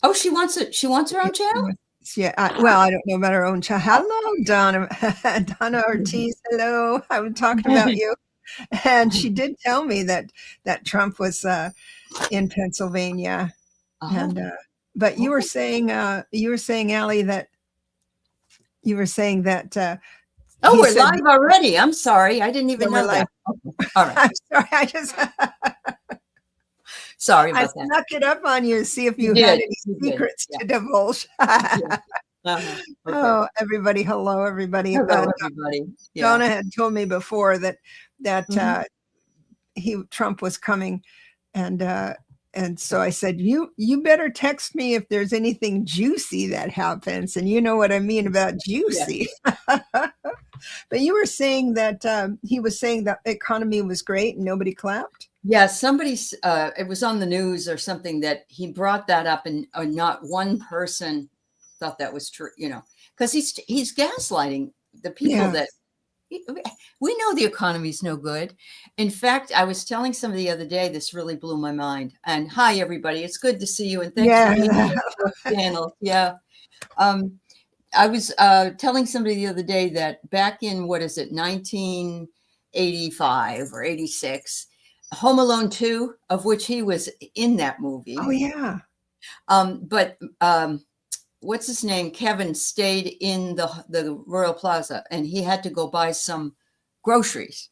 Oh, she wants it. She wants her own channel. Yeah. Well, I don't know about her own child. Hello, Donna. Donna Ortiz. Hello. I was talking about you. And she did tell me that Trump was in Pennsylvania. Oh, And but you were saying, Aley, that you were saying that oh, he we're said live already. I'm sorry. I didn't even we're know live. that. Okay. All right. I'm sorry. I just Sorry I about that. snuck it up on you to see if You you had did. any You did. secrets Yeah. to divulge. Yeah. Okay. Oh, everybody! Hello, everybody. Hello, everybody. Yeah. Donna had told me before that Mhm. Trump was coming, and so I said, you better text me if there's anything juicy that happens, and you know what I mean about juicy. Yeah. But you were saying that he was saying that the economy was great and nobody clapped. Yeah, somebody's it was on the news or something that he brought that up, and not one person thought that was true, because he's gaslighting the people Yeah. that we know the economy's no good. In fact, I was telling somebody the other day, this really blew my mind. And hi, everybody. It's good to see you. And thanks for being on the channel. Yeah. I was telling somebody the other day that back in, 1985 or 86, Home Alone 2, of which he was in that movie. Oh, yeah. But what's his name? Kevin stayed in the Royal Plaza, and he had to go buy some groceries.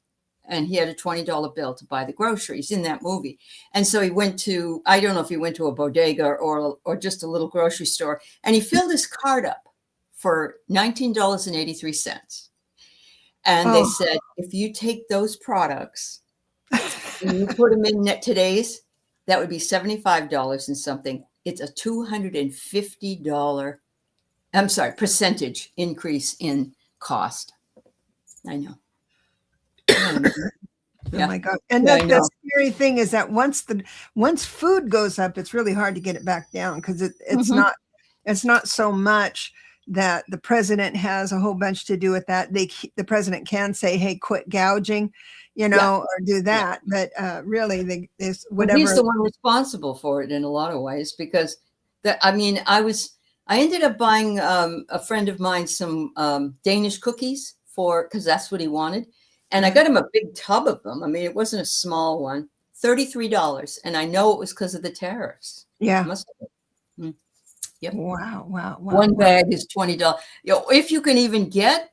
And he had a $20 bill to buy the groceries in that movie. And so he went to, I don't know if he went to a bodega or just a little grocery store, and he filled his cart up for $19.83. And they said, if you take those products and you put them in today's, that would be $75 and something. It's a $250, percentage increase in cost. I know. Yeah. Oh my God. And the scary thing is that once food goes up, it's really hard to get it back down, because it's not so much that the president has a whole bunch to do with that. The president can say, hey, quit gouging, or do that. But really, whatever. He's the one responsible for it in a lot of ways, because I ended up buying a friend of mine some Danish cookies because that's what he wanted. And I got him a big tub of them. I mean, it wasn't a small one, $33. And I know it was because of the tariffs. Yeah. Must have been. Yep. Wow. One bag is $20. If you can even get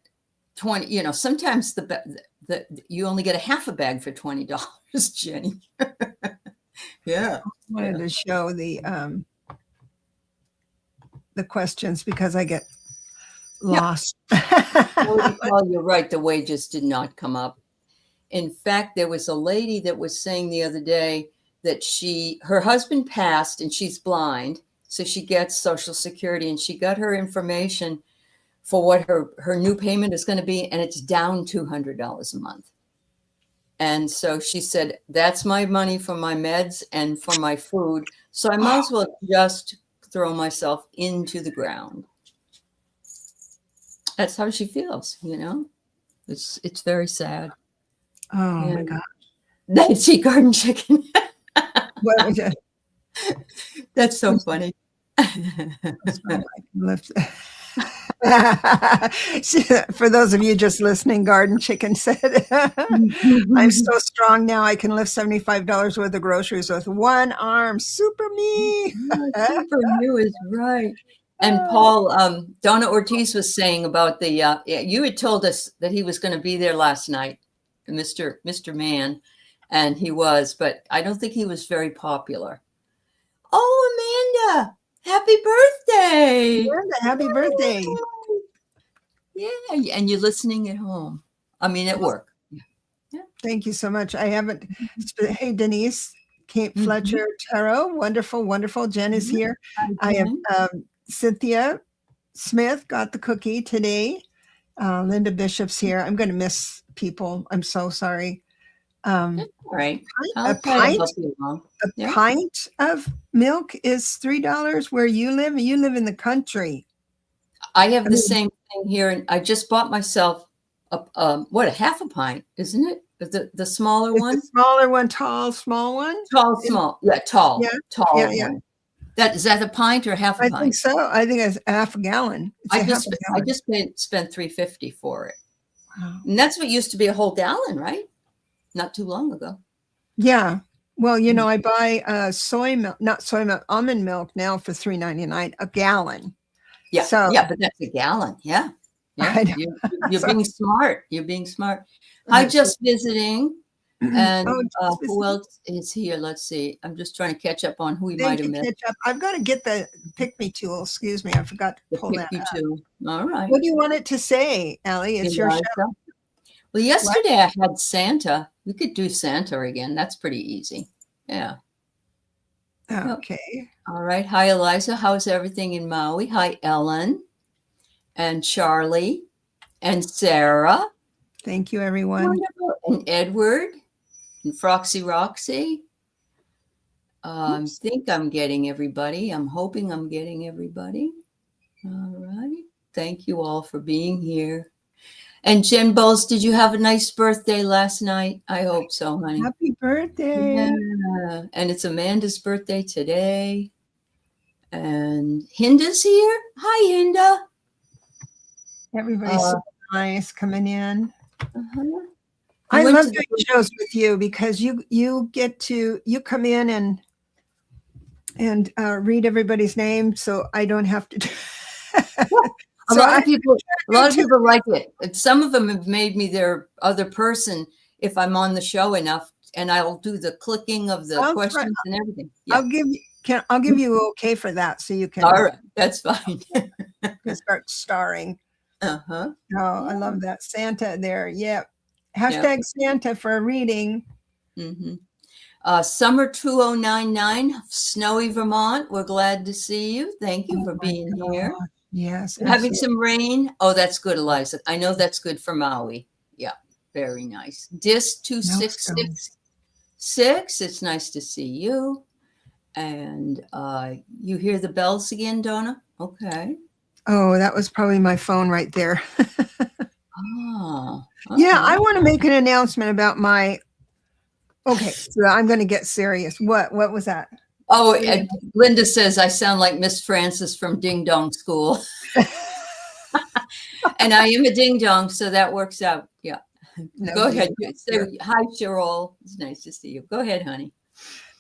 20, sometimes you only get a half a bag for $20, Jenny. Yeah. I wanted to show the questions because I get lost. Well, you're right. The wages did not come up. In fact, there was a lady that was saying the other day that her husband passed and she's blind. So she gets Social Security, and she got her information for what her new payment is going to be. And it's down $200 a month. And so she said, that's my money for my meds and for my food. So I might as well just throw myself into the ground. That's how she feels, It's very sad. Oh my God. That's garden chicken. What was it? That's so funny. For those of you just listening, Garden Chicken said, I'm so strong now I can lift $75 worth of groceries with one arm. Super me. Super you is right. And Paul, Donna Ortiz was saying about you had told us that he was going to be there last night, Mr. Man, and he was, but I don't think he was very popular. Oh, Amanda, happy birthday. Amanda, happy birthday. Yeah, and you're listening at home. I mean, at work. Yeah. Thank you so much. I haven't. Hey, Denise, Kate Fletcher, Tarot. Wonderful, wonderful. Jen is here. I have Cynthia Smith got the cookie today. Linda Bishop's here. I'm going to miss people. I'm so sorry. All right. A pint of milk is $3 where you live. You live in the country. I have the same thing here, and I just bought myself a half a pint, isn't it? The smaller one? The smaller one, tall, small one? Tall, small. Yeah, tall. Yeah. Tall. Yeah. One. Is that a pint or half a I pint? think so. I think it's half a gallon. I just spent $3.50 for it. Wow. And that's what used to be a whole gallon, right? Not too long ago. Yeah. Well, you know, I buy almond milk now for $3.99 a gallon. Yeah. So yeah, but that's a gallon. Yeah. Yeah. You're being smart. You're being smart. Hi, just visiting. And who else is here? Let's see. I'm just trying to catch up on who we might have missed. I've got to get the pick me tool. Excuse me. I forgot to pull that up. All right. What do you want it to say, Aley? It's your show. Well, yesterday I had Santa. We could do Santa again. That's pretty easy. Yeah. Okay. All right. Hi, Eliza. How's everything in Maui? Hi, Ellen and Charlie and Sarah. Thank you, everyone. Wonderful. And Edward and Froxy Roxy. I think I'm getting everybody. I'm hoping I'm getting everybody. All right. Thank you all for being here. And Jen Bowles, did you have a nice birthday last night? I hope so, honey. Happy birthday. Yeah. And it's Amanda's birthday today. And Hinda's here. Hi, Hinda. Everybody's so nice coming in. Uh-huh. I love doing shows with you because you come in and read everybody's name, so I don't have to do A lot of people like it. Some of them have made me their other person if I'm on the show enough, and I'll do the clicking of the questions and everything. Yeah. I'll give you okay for that, so you can. All right, that's fine. Start starring. Uh-huh. Oh, I love that. Santa there. Yep. Hashtag Santa for a reading. Mm-hmm. Summer 2099, snowy Vermont. We're glad to see you. Thank you for being here. Yes. Having some rain. Oh, that's good, Eliza. I know that's good for Maui. Yeah, very nice. Dis 2666. It's nice to see you. And you hear the bells again, Donna? Okay. Oh, that was probably my phone right there. Oh. Okay. Yeah, I want to make an announcement about my. Okay, so I'm going to get serious. What was that? Oh, Linda says I sound like Miss Francis from Ding Dong School. And I am a ding dong, so that works out. Yeah. Go ahead. Say hi, Cheryl. It's nice to see you. Go ahead, honey.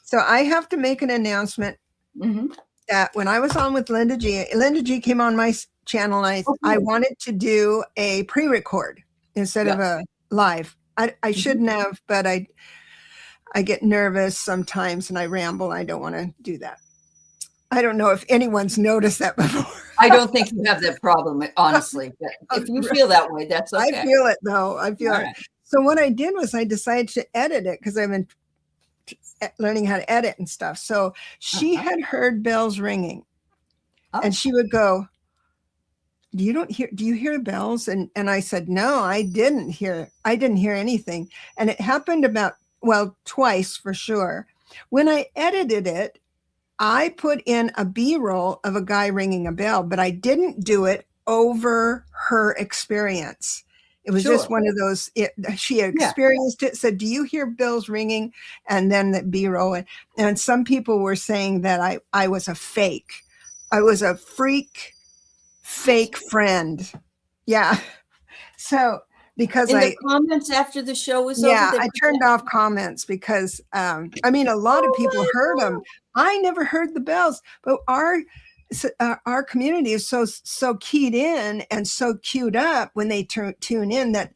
So I have to make an announcement that when I was on with Linda G came on my channel, and I wanted to do a pre-record instead of a live. I shouldn't have, but I get nervous sometimes and I ramble. I don't want to do that. I don't know if anyone's noticed that before. I don't think you have that problem, honestly. But if you feel that way, that's okay. I feel it, though. I feel it. So what I did was I decided to edit it because I've been learning how to edit and stuff. So she had heard bells ringing, and she would go, do you hear bells? And I said, no, I didn't hear anything. And it happened twice for sure. When I edited it, I put in a B-roll of a guy ringing a bell, but I didn't do it over her experience. It was just one of those, she had experienced it, said, do you hear bells ringing? And then the B-roll. And some people were saying that I was a fake. I was a fake friend. Yeah. So because in the comments after the show was over, I turned off comments because a lot of people heard them. I never heard the bells, but our community is so keyed in and so queued up when they tune in that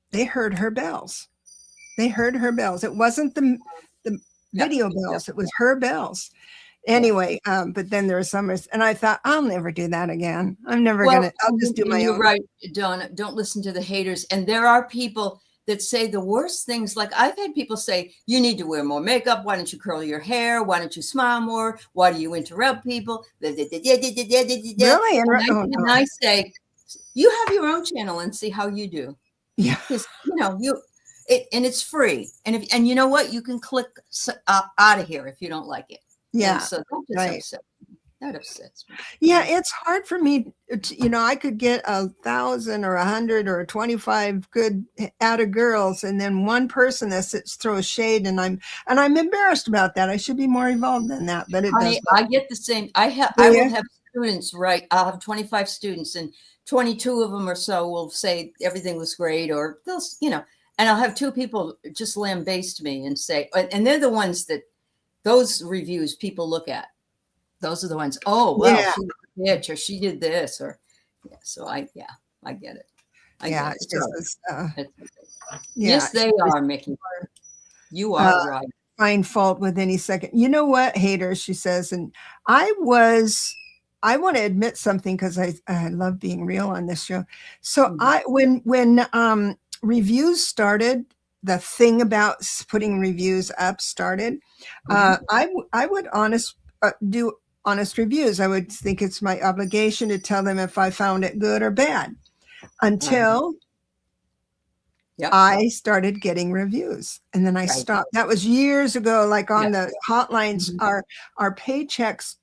they heard her bells. They heard her bells. It wasn't the video bells. It was her bells. Anyway, but then there were some, and I thought, I'll never do that again. I'm never gonna. I'll just do my own. You're right, Donna. Don't listen to the haters. And there are people that say the worst things. Like I've had people say, you need to wear more makeup. Why don't you curl your hair? Why don't you smile more? Why do you interrupt people? Really? And I say, you have your own channel and see how you do. Yeah. Because and it's free. And you know what? You can click out of here if you don't like it. Yeah. And so that just upset me. That upsets me. Yeah, it's hard for me to, I could get 1,000 or 100 or 25 good out of girls, and then one person that throws shade, and I'm embarrassed about that. I should be more involved than that, but it does. I get the same. I will have students, right? I'll have 25 students, and 22 of them or so will say everything was great, or they'll, and I'll have 2 people just lambaste me and say, and they're the ones that those reviews people look at. Those are the ones. Oh, well, she did a bitch, or she did this, or So I get it. I get it. Yes, they are, Mickey. You are right. Find fault with any second. You know what, haters? She says, and I want to admit something because I love being real on this show. So when reviews started, the thing about putting reviews up started, I would do honest reviews. I would think it's my obligation to tell them if I found it good or bad, until I started getting reviews, and then I stopped. That was years ago. Like on the hotlines, our paychecks,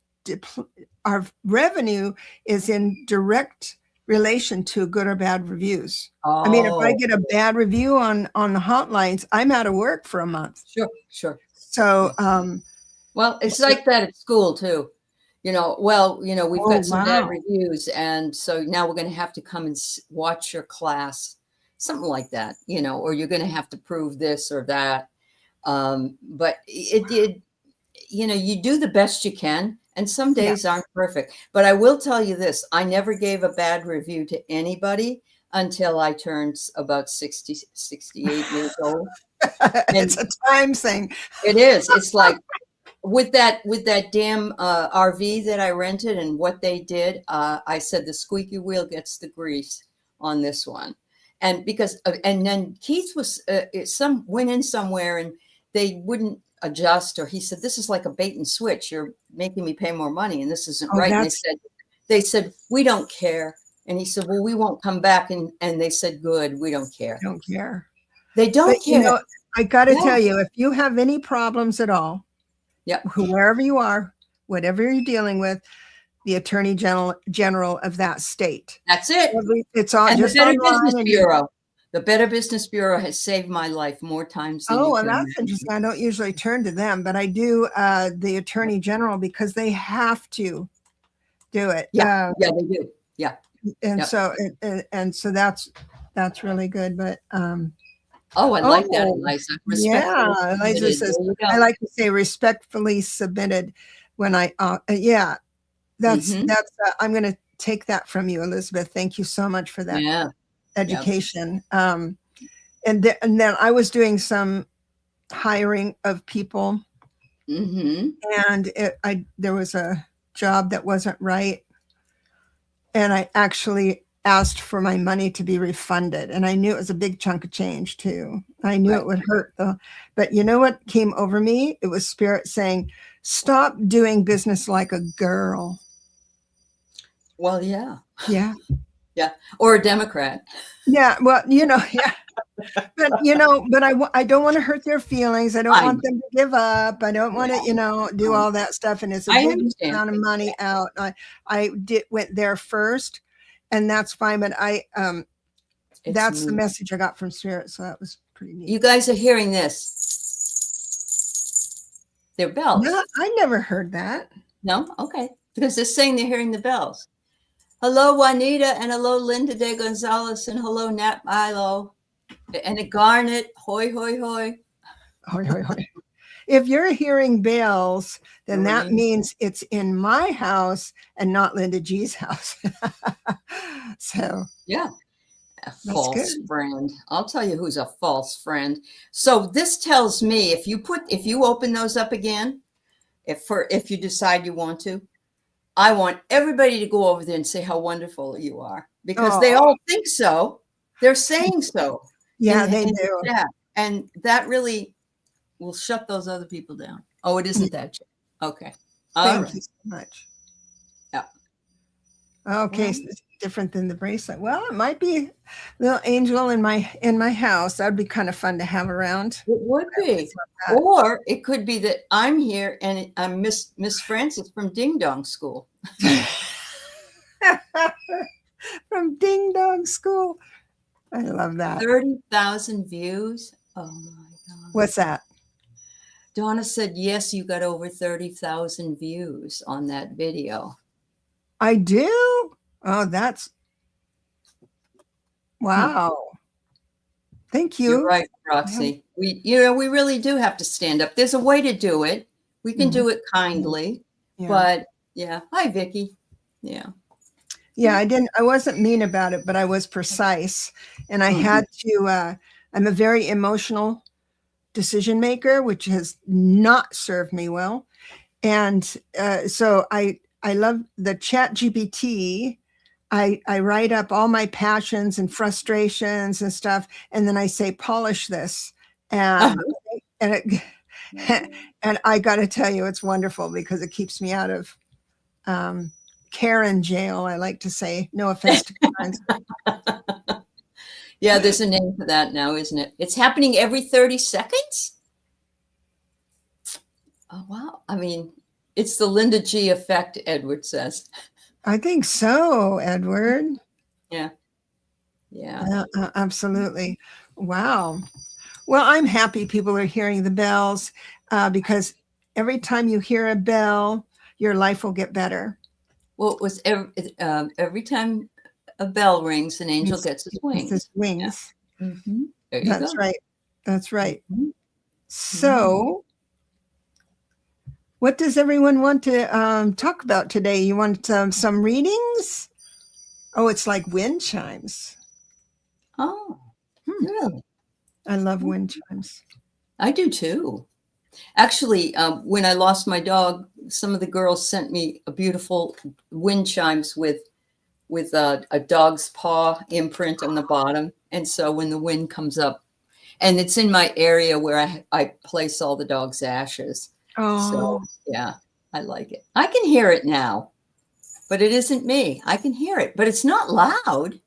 our revenue is in direct relation to good or bad reviews. I mean, if I get a bad review on the hotlines, I'm out of work for a month. Sure. So, well, it's like that at school too. We've got some bad reviews, and so now we're going to have to come and watch your class, something like that, or you're going to have to prove this or that. But it did, you do the best you can, and some days aren't perfect. But I will tell you this: I never gave a bad review to anybody until I turned about 60, 68 years old. It's a time thing. It is. It's like, with that damn RV that I rented and what they did, I said the squeaky wheel gets the grease on this one, and then Keith was went in somewhere and they wouldn't adjust, or he said, this is like a bait and switch. You're making me pay more money, and this isn't right. And they said we don't care, and he said, well, we won't come back, and they said, good, we don't care. Don't care. They don't care. I got to tell you, if you have any problems at all. Wherever you are, whatever you're dealing with, the Attorney General of that state. That's it. It's all and just the Better Business Bureau. The Better Business Bureau has saved my life more times than well, that's interesting. I don't usually turn to them, but I do the Attorney General, because they have to do it. Yeah, they do. Yeah. And so that's really good. But I like that, Eliza. Eliza says, I like to say respectfully submitted when that's I'm going to take that from you, Elizabeth. Thank you so much for that education. And then I was doing some hiring of people, and there was a job that wasn't right, and I actually asked for my money to be refunded, and I knew it was a big chunk of change too. I knew it would hurt though. But you know what came over me? It was Spirit saying, stop doing business like a girl. Well, yeah. Or a Democrat. But I don't want to hurt their feelings. I don't want them to give up. I don't want to, do all that stuff. And it's a big amount of money out. I went there first, and that's fine. But that's the message I got from Spirit. So that was pretty neat. You guys are hearing this. They're bells. No, I never heard that. No? Okay. Because they're saying they're hearing the bells. Hello, Juanita, and hello, Linda de Gonzalez, and hello, Nat Milo, and a Garnet. Hoi, hoi, hoi. Hoi, hoi, hoi. If you're hearing bells, then that means it's in my house and not Linda G's house. So a false friend. I'll tell you who's a false friend. So this tells me if you open those up again, if you decide you want to, I want everybody to go over there and say how wonderful you are, because they all think so. They're saying so. They do. And that really will shut those other people down. Oh, it isn't that. Okay. Thank you so much. Yeah. Okay. different than the bracelet. Well, it might be a little angel in my house. That would be kind of fun to have around. It would be. Or it could be that I'm here and I'm Miss Francis from Ding Dong School. From Ding Dong School. I love that. 30,000 views. Oh my God. What's that? Donna said, yes, you got over 30,000 views on that video. I do? Oh, that's wow. Thank you. You're right, Roxy. We really do have to stand up. There's a way to do it. We can do it kindly, but yeah. Hi, Vicky. Yeah. Yeah, I wasn't mean about it, but I was precise. And I had to, I'm a very emotional decision maker, which has not served me well. And so I love the Chat GPT. I write up all my passions and frustrations and stuff. And then I say, polish this. And, and I got to tell you, it's wonderful because it keeps me out of Karen jail. I like to say, no offense to Karens. Yeah, there's a name for that now, isn't it? It's happening every 30 seconds. Oh, wow. I mean, it's the Linda G effect, Edward says. I think so, Edward. Yeah. Yeah. Absolutely. Wow. Well, I'm happy people are hearing the bells because every time you hear a bell, your life will get better. Well, it was every time a bell rings, an angel gets his wings. His wings. Yeah. There you That's go. right. That's right. So, what does everyone want to talk about today? You want some readings? Oh, it's like wind chimes. Oh, really? I love wind chimes. I do too. Actually, when I lost my dog, some of the girls sent me a beautiful wind chimes with a dog's paw imprint on the bottom. And so when the wind comes up, and it's in my area where I place all the dog's ashes. Oh. So yeah, I like it. I can hear it now, but it isn't me. I can hear it, but it's not loud.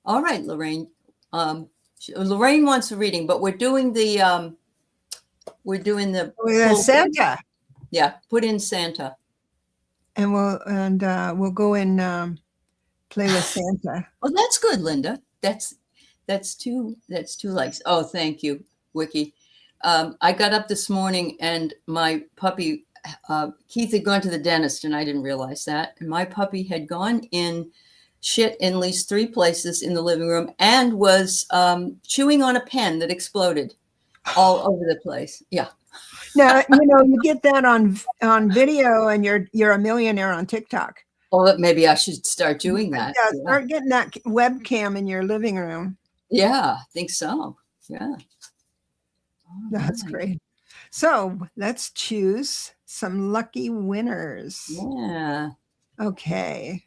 All right, Lorraine. Lorraine wants a reading, but we're doing the Santa. Yeah, put in Santa. And we'll go and play with Santa. Well, that's good, Linda. That's two likes. Oh, thank you, Wiki. I got up this morning and my puppy, Keith, had gone to the dentist, and I didn't realize that. And my puppy had gone in shit in at least 3 places in the living room and was chewing on a pen that exploded all over the place. Yeah. Now, you get that on video and you're a millionaire on TikTok. Well, maybe I should start doing that. Yeah, start getting that webcam in your living room. Yeah, I think so. Yeah. That's great. So let's choose some lucky winners. Yeah. Okay.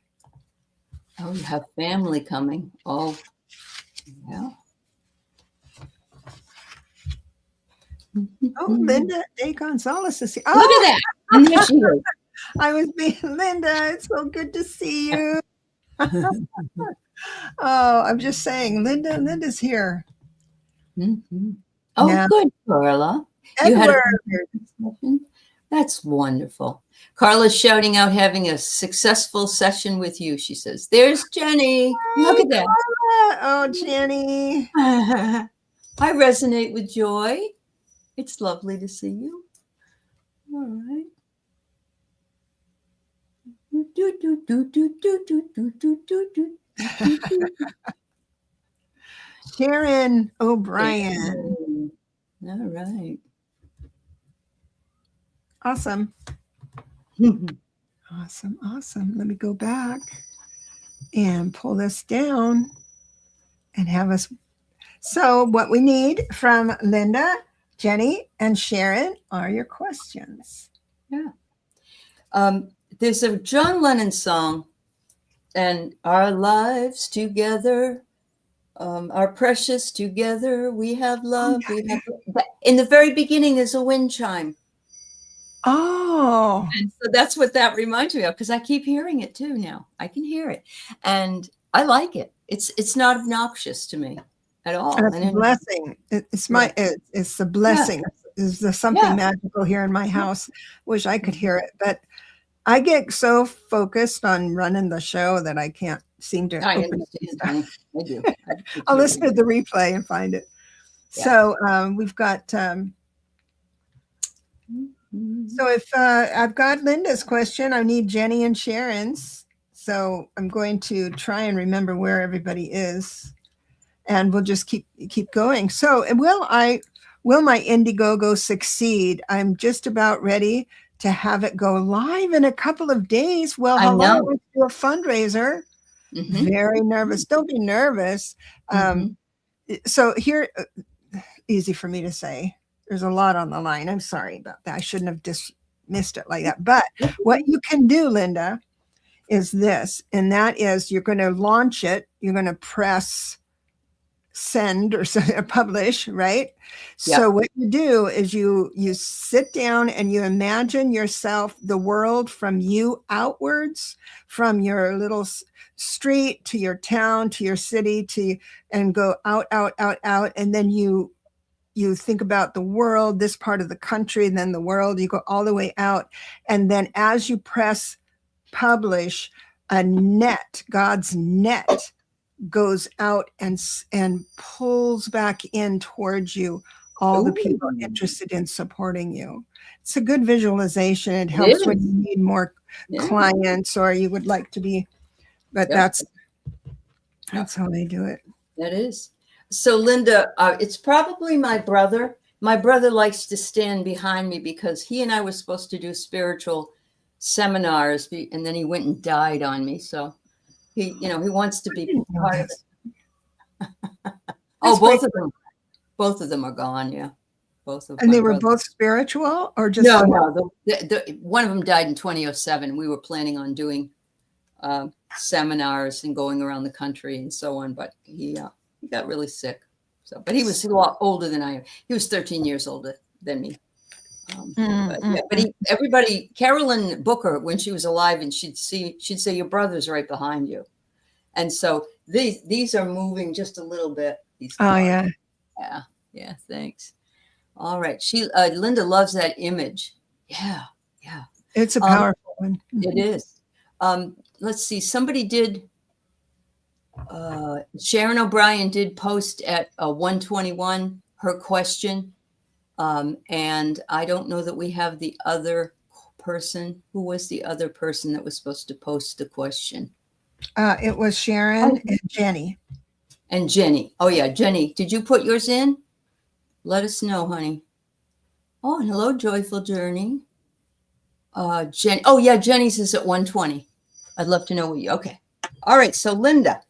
Oh, you have family coming. Oh, yeah. Oh, Linda A. Gonzalez is here. Look at that. And there she is. I was being Linda. It's so good to see you. Oh, I'm just saying, Linda's here. Oh, yeah. Good, Carla. Edward. That's wonderful. Carla's shouting out having a successful session with you, she says. There's Jenny. Look at that. Carla. Oh, Jenny. I resonate with Joy. It's lovely to see you. All right. Sharon O'Brien. All right. Awesome. Awesome. Let me go back and pull this down and have us. So what we need from Linda, Jenny, and Sharon are your questions. Yeah. There's a John Lennon song, and our lives together are precious together. We have love. We have. In the very beginning, there's a wind chime. Oh. And so that's what that reminds me of, because I keep hearing it too now. I can hear it. And I like it. It's not obnoxious to me at all. And it's a blessing. It's a blessing. Is there something magical here in my house? Wish I could hear it, but I get so focused on running the show that I can't seem to open it. I do. I'll listen to the replay and find it. So we've got so if I've got Linda's question, I need Jenny and Sharon's. So I'm going to try and remember where everybody is, and we'll just keep going. So will my Indiegogo succeed? I'm just about ready to have it go live in a couple of days. Well, hello, let's do a fundraiser. Very nervous. Don't be nervous. So here, easy for me to say. There's a lot on the line. I'm sorry about that. I shouldn't have dismissed it like that. But what you can do, Linda, is this, and that is you're going to launch it. You're going to press send or publish, right? So what you do is you sit down and you imagine yourself, the world from you outwards, from your little street to your town to your city and go out, and then you think about the world, this part of the country, and then the world, you go all the way out. And then as you press publish, a net, God's net, goes out and pulls back in towards you all the people interested in supporting you. It's a good visualization. It helps when you need more clients or you would like to be, but that's how they do it. That is. So Linda, it's probably my brother. My brother likes to stand behind me because he and I were supposed to do spiritual seminars, and then he went and died on me. So he wants to be part of it. Both of them are gone. Yeah, both of them. And they were both spiritual, or just no? One of them died in 2007. We were planning on doing seminars and going around the country and so on, but he got really sick. So, but he was a lot older than I am. He was 13 years older than me. Everybody, Carolyn Booker, when she was alive, and she'd say, your brother's right behind you. And so these are moving just a little bit. Yeah, thanks. All right. Linda loves that image. Yeah. It's a powerful one. It is. Let's see. Somebody did. Sharon O'Brien did post at 121 her question. And I don't know that we have the other person. Who was the other person that was supposed to post the question? It was Sharon and Jenny. And Jenny. Oh, yeah. Jenny, did you put yours in? Let us know, honey. Oh, and hello, Joyful Journey. Jenny. Oh, yeah. Jenny's is at 120. I'd love to know what you. Okay. All right. So, Linda,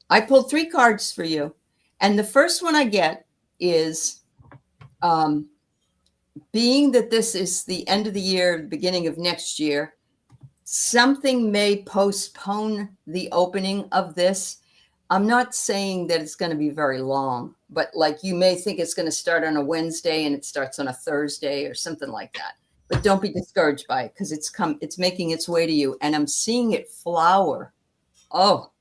I pulled 3 cards for you. And the first one I get is being that this is the end of the year, beginning of next year, something may postpone the opening of this. I'm not saying that it's going to be very long, but like you may think it's going to start on a Wednesday and it starts on a Thursday or something like that. But don't be discouraged by it because it's making its way to you. And I'm seeing it flower. Oh,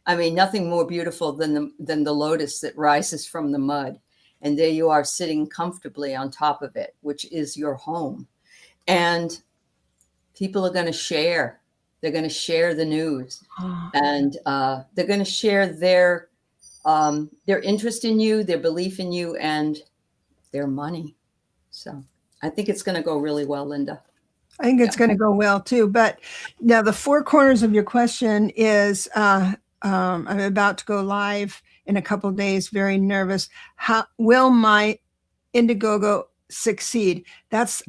I mean, nothing more beautiful than the lotus that rises from the mud. And there you are sitting comfortably on top of it, which is your home. And people are going to share. They're going to share the news. And they're going to share their interest in you, their belief in you, and their money. So I think it's going to go really well, Linda. I think it's going to go well, too. But now the 4 corners of your question is I'm about to go live in a couple of days, very nervous. How will my Indiegogo succeed? That's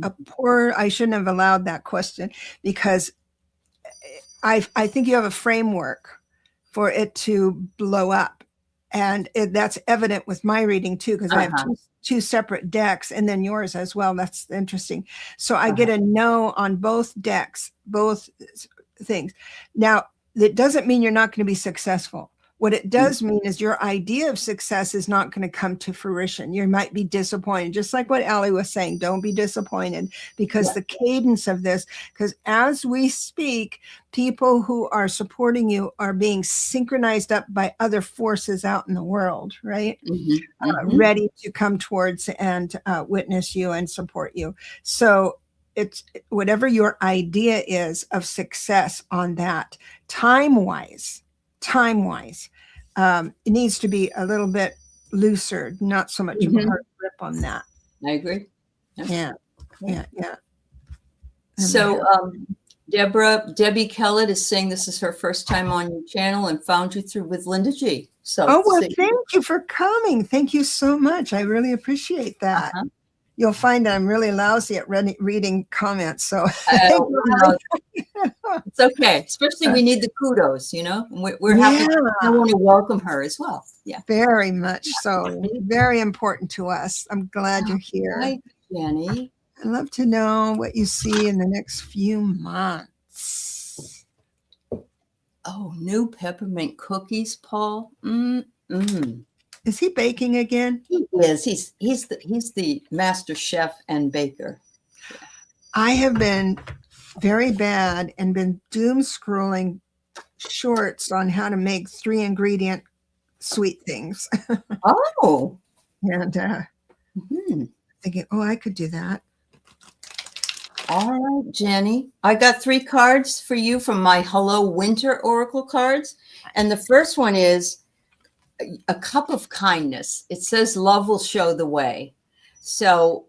I shouldn't have allowed that question because I think you have a framework for it to blow up. And that's evident with my reading too, because I have two separate decks and then yours as well. That's interesting. So I get a no on both decks, both things. Now, that doesn't mean you're not going to be successful. What it does mean is your idea of success is not going to come to fruition. You might be disappointed, just like what Aley was saying. Don't be disappointed, because the cadence of this, because as we speak, people who are supporting you are being synchronized up by other forces out in the world, right? Ready to come towards and witness you and support you. So it's whatever your idea is of success on that, time-wise, it needs to be a little bit looser, not so much of a hard grip on that. I agree. Yeah. So Debbie Kellett is saying this is her first time on your channel and found you through with Linda G. So thank you for coming. Thank you so much. I really appreciate that. You'll find that I'm really lousy at reading comments. So it's okay. Especially we need the kudos, we're happy. I want to welcome her as well. Yeah. Very much so. Very important to us. I'm glad you're here. Hi, Jenny. I'd love to know what you see in the next few months. Oh, new peppermint cookies, Paul. Is he baking again? He is. He's the master chef and baker. Yeah. I have been very bad and been doom scrolling shorts on how to make 3-ingredient sweet things. Oh. And thinking, I could do that. All right, Jenny. I got 3 cards for you from my Hello Winter Oracle cards. And the first one is a cup of kindness. It says love will show the way. So,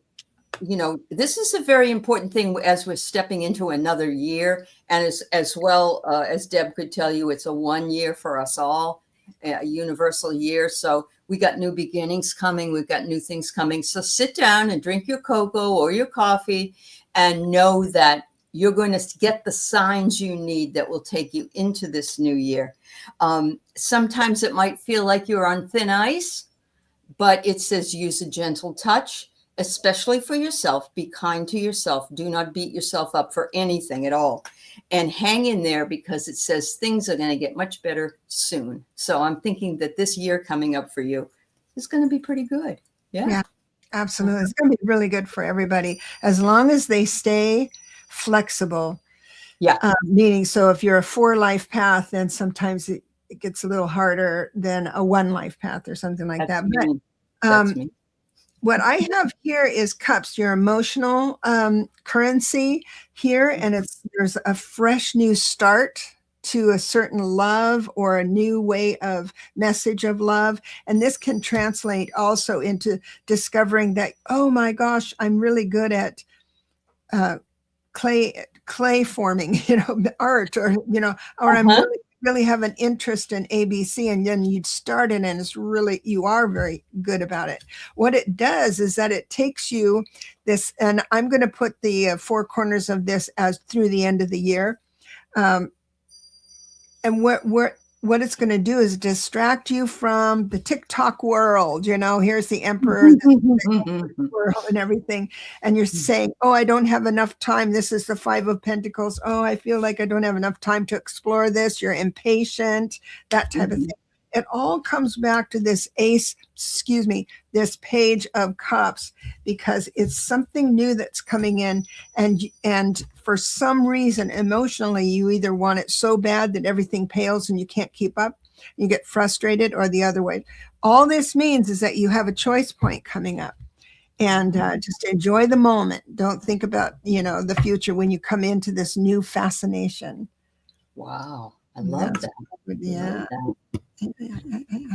this is a very important thing as we're stepping into another year. And as well as Deb could tell you, it's a 1 year for us all, a universal year. So we got new beginnings coming. We've got new things coming. So sit down and drink your cocoa or your coffee and know that you're going to get the signs you need that will take you into this new year. Sometimes it might feel like you're on thin ice, but it says use a gentle touch, especially for yourself. Be kind to yourself. Do not beat yourself up for anything at all. And hang in there, because it says things are going to get much better soon. So I'm thinking that this year coming up for you is going to be pretty good. Yeah, absolutely. It's going to be really good for everybody, as long as they stay flexible. Meaning, so if you're a 4-life path, then sometimes it gets a little harder than a 1-life path or something like that. But what I have here is cups, your emotional currency here, and there's a fresh new start to a certain love or a new way of message of love. And this can translate also into discovering that, oh my gosh, I'm really good at clay forming, art, or, or I'm really have an interest in ABC, and then you'd start it and you are very good about it. What it does is that it takes you this, and I'm going to put the 4 corners of this as through the end of the year. And what it's going to do is distract you from the TikTok world. Here's the emperor world and everything. And you're saying, oh, I don't have enough time. This is the 5 of Pentacles. Oh, I feel like I don't have enough time to explore this. You're impatient, that type of thing. It all comes back to this this Page of Cups, because it's something new that's coming in, and for some reason, emotionally, you either want it so bad that everything pales and you can't keep up, you get frustrated, or the other way. All this means is that you have a choice point coming up, and just enjoy the moment. Don't think about, the future when you come into this new fascination. Wow. I love that. Yeah.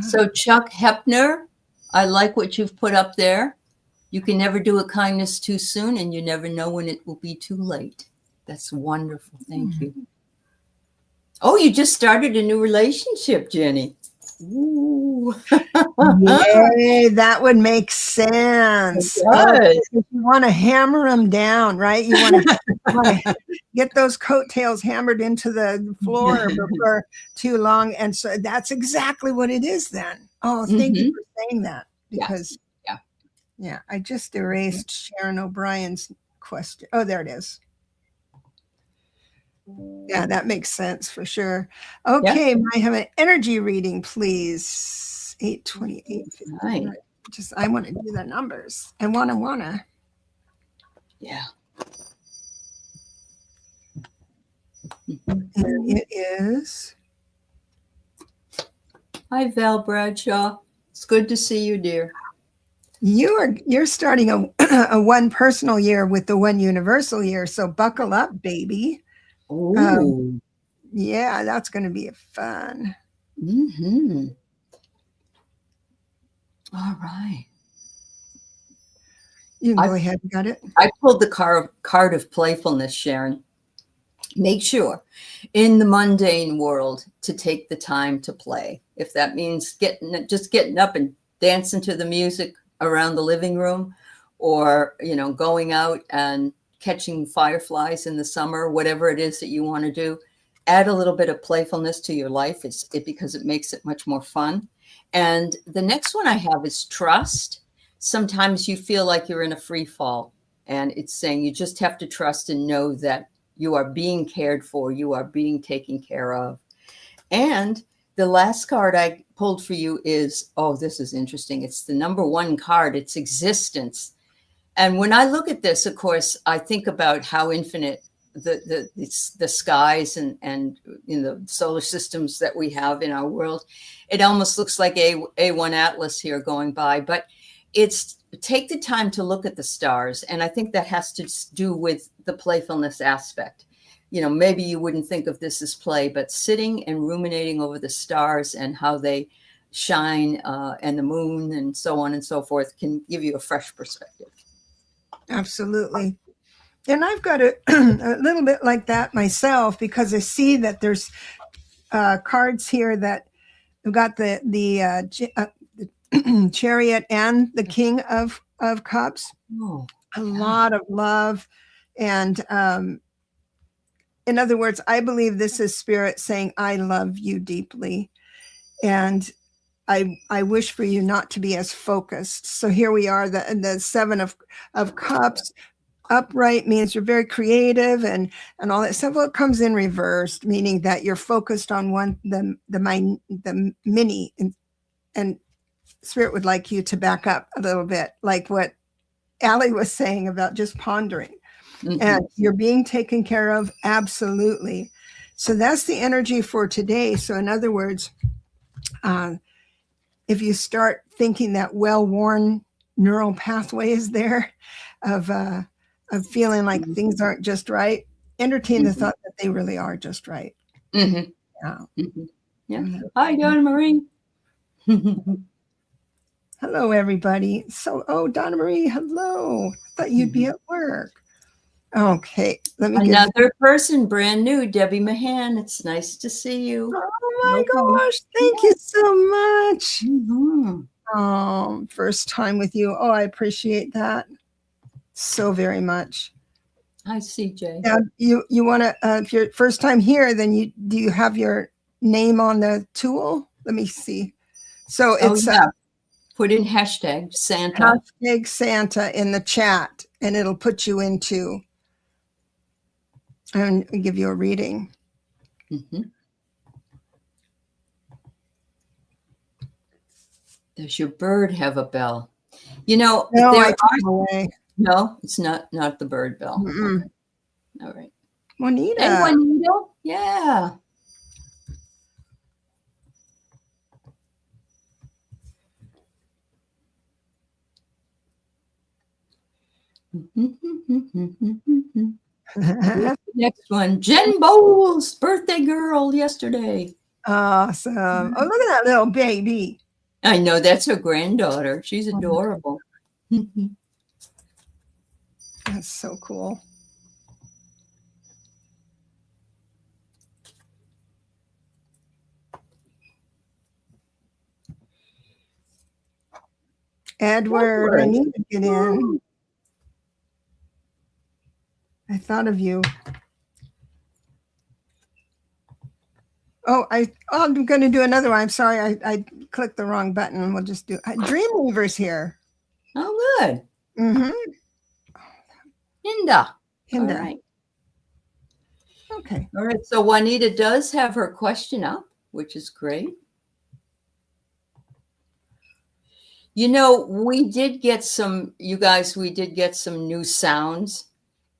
So Chuck Hepner, I like what you've put up there. You can never do a kindness too soon, and you never know when it will be too late. That's wonderful. Thank you. Oh, you just started a new relationship, Jenny. Ooh. Yay, that would make sense. You want to hammer them down, right? You want to get those coattails hammered into the floor before too long. And so that's exactly what it is then. Oh, thank you for saying that, because I just erased Sharon O'Brien's question. Oh, there it is. Yeah, that makes sense for sure. Okay, I have an energy reading, please. 828. Right. Just I want to do the numbers. I wanna. Yeah. And it is. Hi, Val Bradshaw. It's good to see you, dear. You're starting a one personal year with the one universal year, so buckle up, baby. Yeah, that's going to be fun. All right. You can go ahead. Got it. I pulled the card of playfulness, Sharon. Make sure in the mundane world to take the time to play. If that means just getting up and dancing to the music around the living room, or, going out and catching fireflies in the summer, whatever it is that you want to do, add a little bit of playfulness to your life because it makes it much more fun. And the next one I have is trust. Sometimes you feel like you're in a free fall, and it's saying you just have to trust and know that you are being cared for, you are being taken care of. And the last card I pulled for you is, this is interesting. It's the number one card. It's existence. And when I look at this, of course, I think about how infinite the skies and the solar systems that we have in our world. It almost looks like A1 Atlas here going by, but it's take the time to look at the stars. And I think that has to do with the playfulness aspect. Maybe you wouldn't think of this as play, but sitting and ruminating over the stars and how they shine and the moon and so on and so forth can give you a fresh perspective. Absolutely. And I've got a little bit like that myself, because I see that there's cards here that have got the Chariot and the King of Cups. A lot of love. And in other words, I believe this is Spirit saying, I love you deeply. And I wish for you not to be as focused. So here we are, the Seven of Cups. Upright means you're very creative and all that stuff. Well, it comes in reversed, meaning that you're focused on the mini, and Spirit would like you to back up a little bit, like what Aley was saying about just pondering. And you're being taken care of. Absolutely. So that's the energy for today. So in other words, if you start thinking that well-worn neural pathway is there of feeling like things aren't just right, entertain the thought that they really are just right. Yeah. Hi, Donna Marie. Hello, everybody. So, Donna Marie, hello. I thought you'd be at work. Okay, let me another person, brand new, Debbie Mahan. It's nice to see you. Oh my gosh, thank you so much. First time with you. I appreciate that so very much. Hi, CJ. Now, you want to, if you're first time here, then do you have your name on the tool? Let me see. So it's put in hashtag Santa. Hashtag Santa in the chat, and it'll put you into, and give you a reading. Does your bird have a bell? No, no, it's not the bird bell. Okay. All right. Juanita. Hey, Juanita. Yeah. Next one, Jen Bowles, birthday girl yesterday. Awesome. Oh, look at that little baby. I know, that's her granddaughter. She's adorable. That's so cool. Edward, I need to get in. I thought of you. I'm going to do another one. I'm sorry, I clicked the wrong button. We'll just do Dreamweaver's here. Oh, good. Hinda. All right. Okay. All right. So Juanita does have her question up, which is great. You know, we did get some, you guys, we did get some new sounds,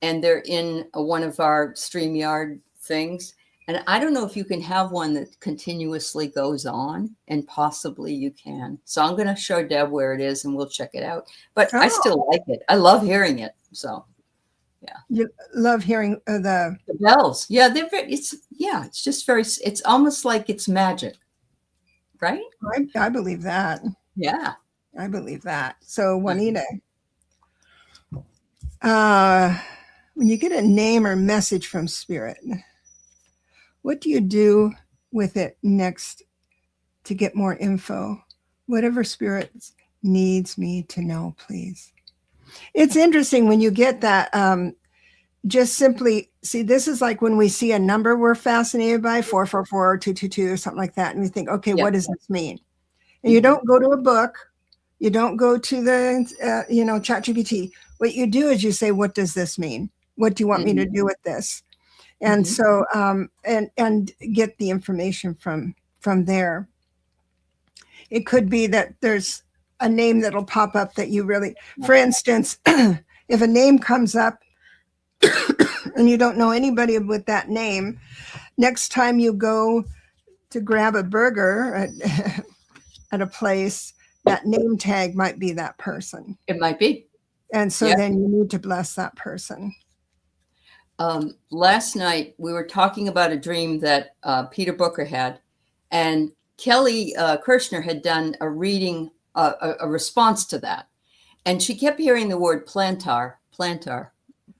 and they're in one of our StreamYard things. And I don't know if you can have one that continuously goes on, and possibly you can. So I'm going to show Deb where it is and we'll check it out. But I still like it. I love hearing it. So, yeah. You love hearing the bells. Yeah, it's just very, it's almost like it's magic, right? I believe that. Yeah. I believe that. So Juanita, when you get a name or message from spirit, what do you do with it next to get more info? Whatever spirit needs me to know, please. It's interesting when you get that. Just simply see, this is like when we see a number we're fascinated by, 444 or 222 or something like that, and we think, okay, what does this mean? And you don't go to a book, you don't go to the ChatGPT. What you do is you say, what does this mean? What do you want me to do with this? And so and get the information from there. It could be that there's a name that'll pop up that you really, for instance, if a name comes up and you don't know anybody with that name, next time you go to grab a burger at a place, that name tag might be that person. It might be. And so then you need to bless that person. Last night we were talking about a dream that Peter Booker had, and Kelly Kirshner had done a reading, a response to that. And she kept hearing the word plantar.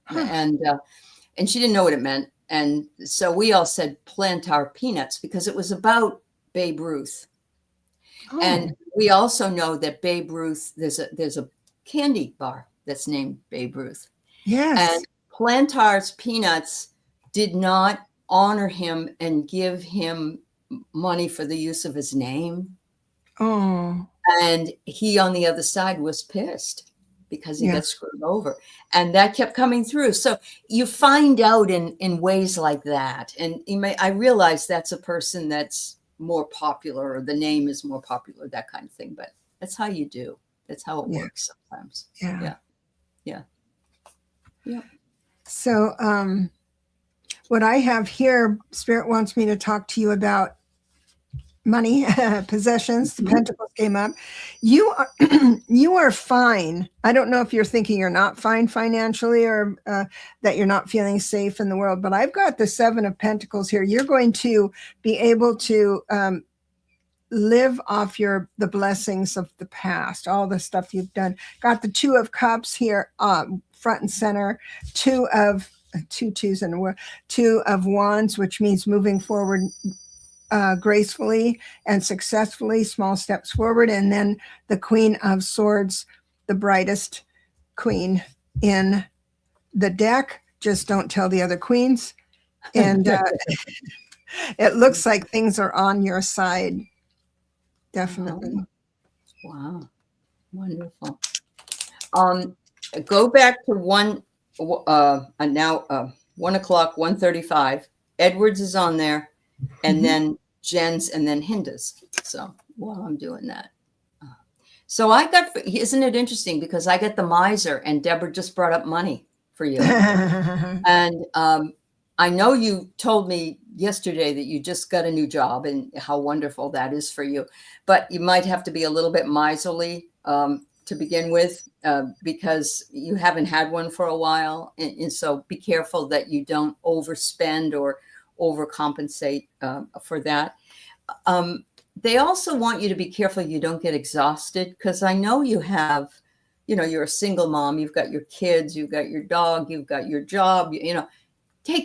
And she didn't know what it meant. And so we all said plantar peanuts because it was about Babe Ruth. And we also know that Babe Ruth, there's a candy bar that's named Babe Ruth. Yes. And Plantar's peanuts did not honor him and give him money for the use of his name. Oh. And he on the other side was pissed because he got screwed over. And that kept coming through. So you find out in ways like that. And I realize that's a person that's more popular, or the name is more popular, that kind of thing. But that's how you do. That's how it works sometimes. Yeah. So what I have here, Spirit wants me to talk to you about money, possessions. The pentacles came up. You are fine. I don't know if you're thinking you're not fine financially, or that you're not feeling safe in the world, but I've got the 7 of Pentacles here. You're going to be able to live off the blessings of the past, all the stuff you've done. Got the 2 of Cups here, front and center, 2 of Wands, which means moving forward gracefully and successfully, small steps forward. And then the Queen of Swords, the brightest queen in the deck. Just don't tell the other queens. And it looks like things are on your side. Definitely. Wow. Wonderful. Go back to 1 o'clock, 1:35. Edwards is on there, and then Jen's, and then Hinda's. So while I'm doing that. So isn't it interesting, because I got the miser, and Debra just brought up money for you. And I know you told me yesterday that you just got a new job and how wonderful that is for you, but you might have to be a little bit miserly to begin with, because you haven't had one for a while. And so be careful that you don't overspend or overcompensate for that. They also want you to be careful you don't get exhausted, because I know you have, you're a single mom, you've got your kids, you've got your dog, you've got your job,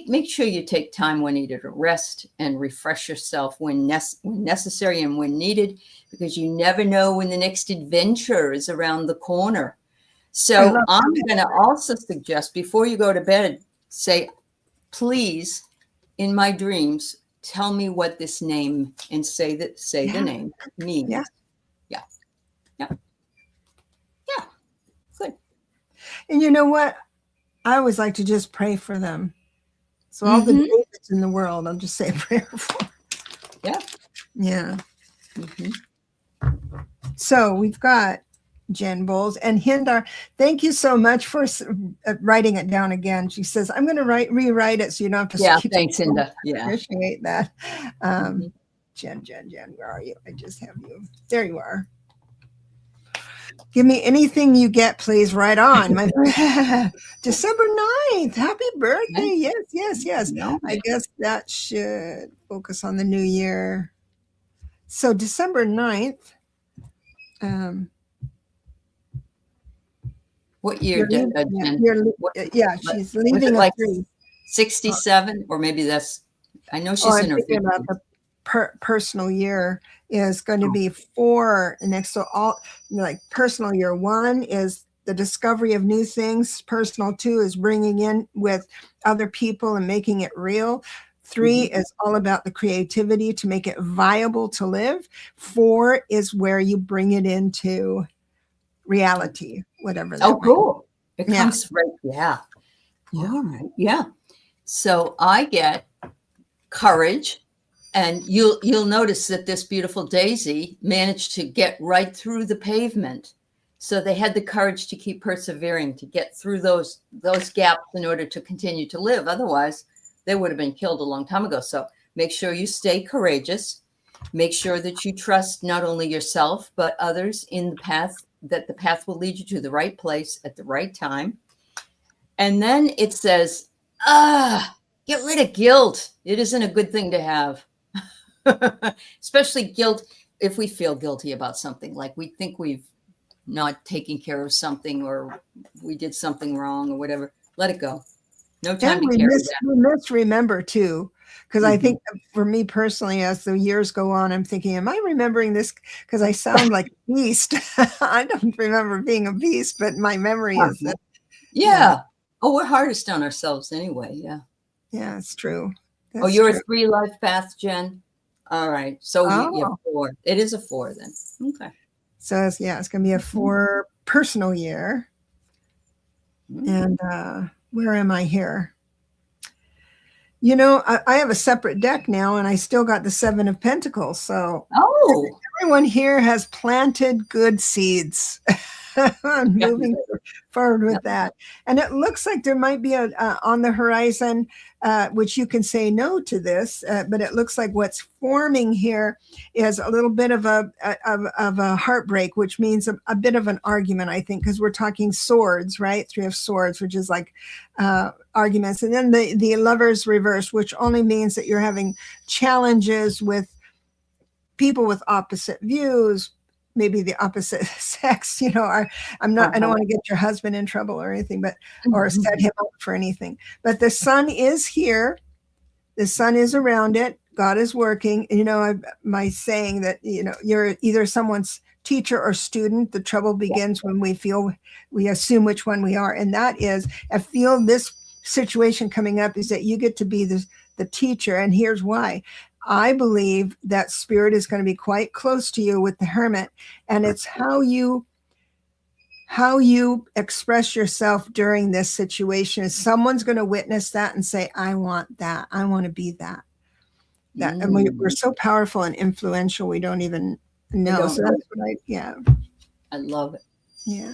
make sure you take time when needed to rest and refresh yourself when necessary and when needed, because you never know when the next adventure is around the corner. So I'm going to also suggest, before you go to bed, say, please, in my dreams, tell me what this name, and say the name means. Yeah. Good. And you know what? I always like to just pray for them. So all the Davids in the world, I'll just say a prayer for. Yeah. Yeah. So we've got Jen Bowles and Hindar. Thank you so much for writing it down again. She says, I'm going to rewrite it so you don't have to keep Thanks, Hinda. Yeah. Appreciate that. Jen, where are you? I just have you. There you are. Give me anything you get, please. Right on. My December 9th. Happy birthday. Yes. No. I guess that should focus on the new year. So December 9th. What year did she's leaving like 67, or maybe that's, I know she's in her 50s. About the personal year is going to be 4 next. So all like personal year 1 is the discovery of new things. Personal 2 is bringing in with other people and making it real. 3 is all about the creativity to make it viable to live. 4 is where you bring it into reality, whatever that might cool be. It comes right. All right. Yeah. So I get courage, and you'll notice that this beautiful daisy managed to get right through the pavement. So they had the courage to keep persevering, to get through those gaps in order to continue to live. Otherwise, they would have been killed a long time ago. So make sure you stay courageous. Make sure that you trust not only yourself, but others in the path, that the path will lead you to the right place at the right time. And then it says, get rid of guilt. It isn't a good thing to have. Especially guilt if we feel guilty about something, like we think we've not taken care of something, or we did something wrong or whatever. Let it go. No time to carry that. We misremember too. Because I think for me personally, as the years go on, I'm thinking, am I remembering this? Because I sound like a beast. I don't remember being a beast, but my memory is that. Yeah. Oh, we're hardest on ourselves anyway. Yeah. Yeah, it's true. That's you're true. A 3 life path, Jen. All right. So you have 4. It is a 4 then. Okay. So it's going to be a 4 personal year. And where am I here? You know, I have a separate deck now, and I still got the 7 of Pentacles. So everyone here has planted good seeds. Moving forward with that. And it looks like there might be a on the horizon, which you can say no to this, but it looks like what's forming here is a little bit of a heartbreak, which means a bit of an argument, I think, because we're talking swords, right? 3 of Swords, which is like arguments. And then the Lovers reverse, which only means that you're having challenges with people with opposite views, maybe the opposite sex, you know, I don't want to get your husband in trouble or anything, but, or set him up for anything. But the sun is here. The sun is around it. God is working. You know, my saying that, you know, you're either someone's teacher or student. The trouble begins when we assume which one we are. And that is, I feel this situation coming up is that you get to be the teacher. And here's why. I believe that spirit is going to be quite close to you with the Hermit, and it's how you express yourself during this situation. Someone's going to witness that and say, I want that. I want to be that. And we're so powerful and influential, we don't even know. So that's what I love it. Yeah.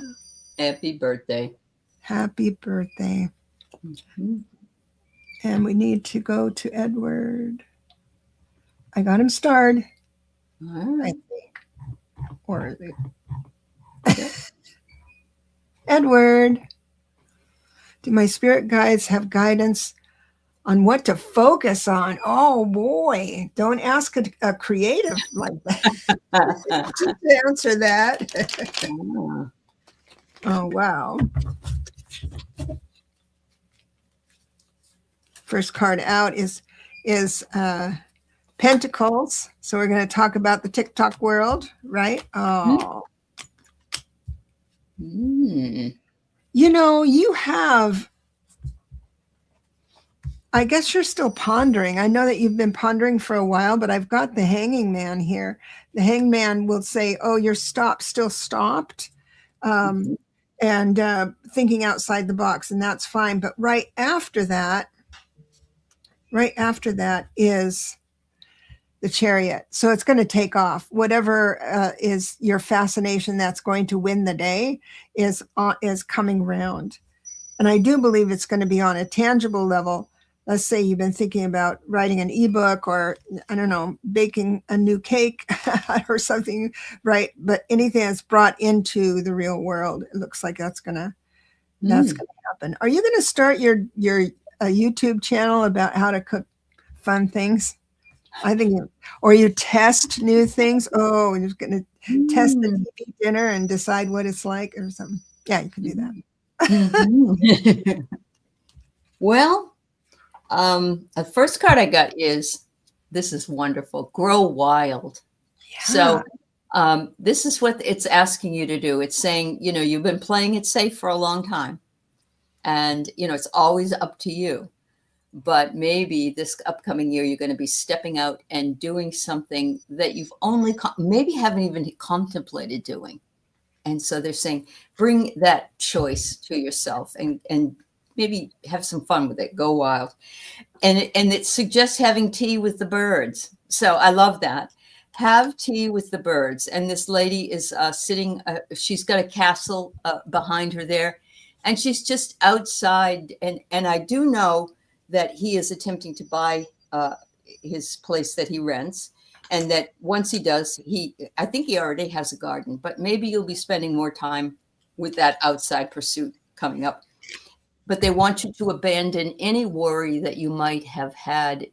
Happy birthday. Happy birthday. And we need to go to Edward. I got him starred. I think. Or is it? Edward. Do my spirit guides have guidance on what to focus on? Oh boy. Don't ask a creative like that to answer that. Oh wow. First card out is Pentacles. So we're going to talk about the TikTok world, right? Oh. You know, you have, I guess you're still pondering. I know that you've been pondering for a while, but I've got the Hanging Man here. The Hanged Man will say, oh, you're still stopped. And thinking outside the box, and that's fine. But right after that, right after that is the Chariot. So it's going to take off. Whatever is your fascination that's going to win the day is coming round. And I do believe it's going to be on a tangible level. Let's say you've been thinking about writing an ebook, or I don't know, baking a new cake or something, right? But anything that's brought into the real world, it looks like that's gonna happen. Are you going to start your YouTube channel about how to cook fun things? I think, or you test new things. Oh, you're going to test the TV dinner and decide what it's like or something. Yeah, you can do that. Well, the first card I got is, this is wonderful, grow wild. Yeah. So this is what it's asking you to do. It's saying, you know, you've been playing it safe for a long time, and, you know, it's always up to you. But maybe this upcoming year, you're going to be stepping out and doing something that you've only maybe haven't even contemplated doing. And so they're saying, bring that choice to yourself and maybe have some fun with it. Go wild. And it suggests having tea with the birds. So I love that. Have tea with the birds. And this lady is sitting, she's got a castle behind her there, and she's just outside. And I do know that he is attempting to buy his place that he rents. And that once he does, I think he already has a garden, but maybe you'll be spending more time with that outside pursuit coming up. But they want you to abandon any worry that you might have had.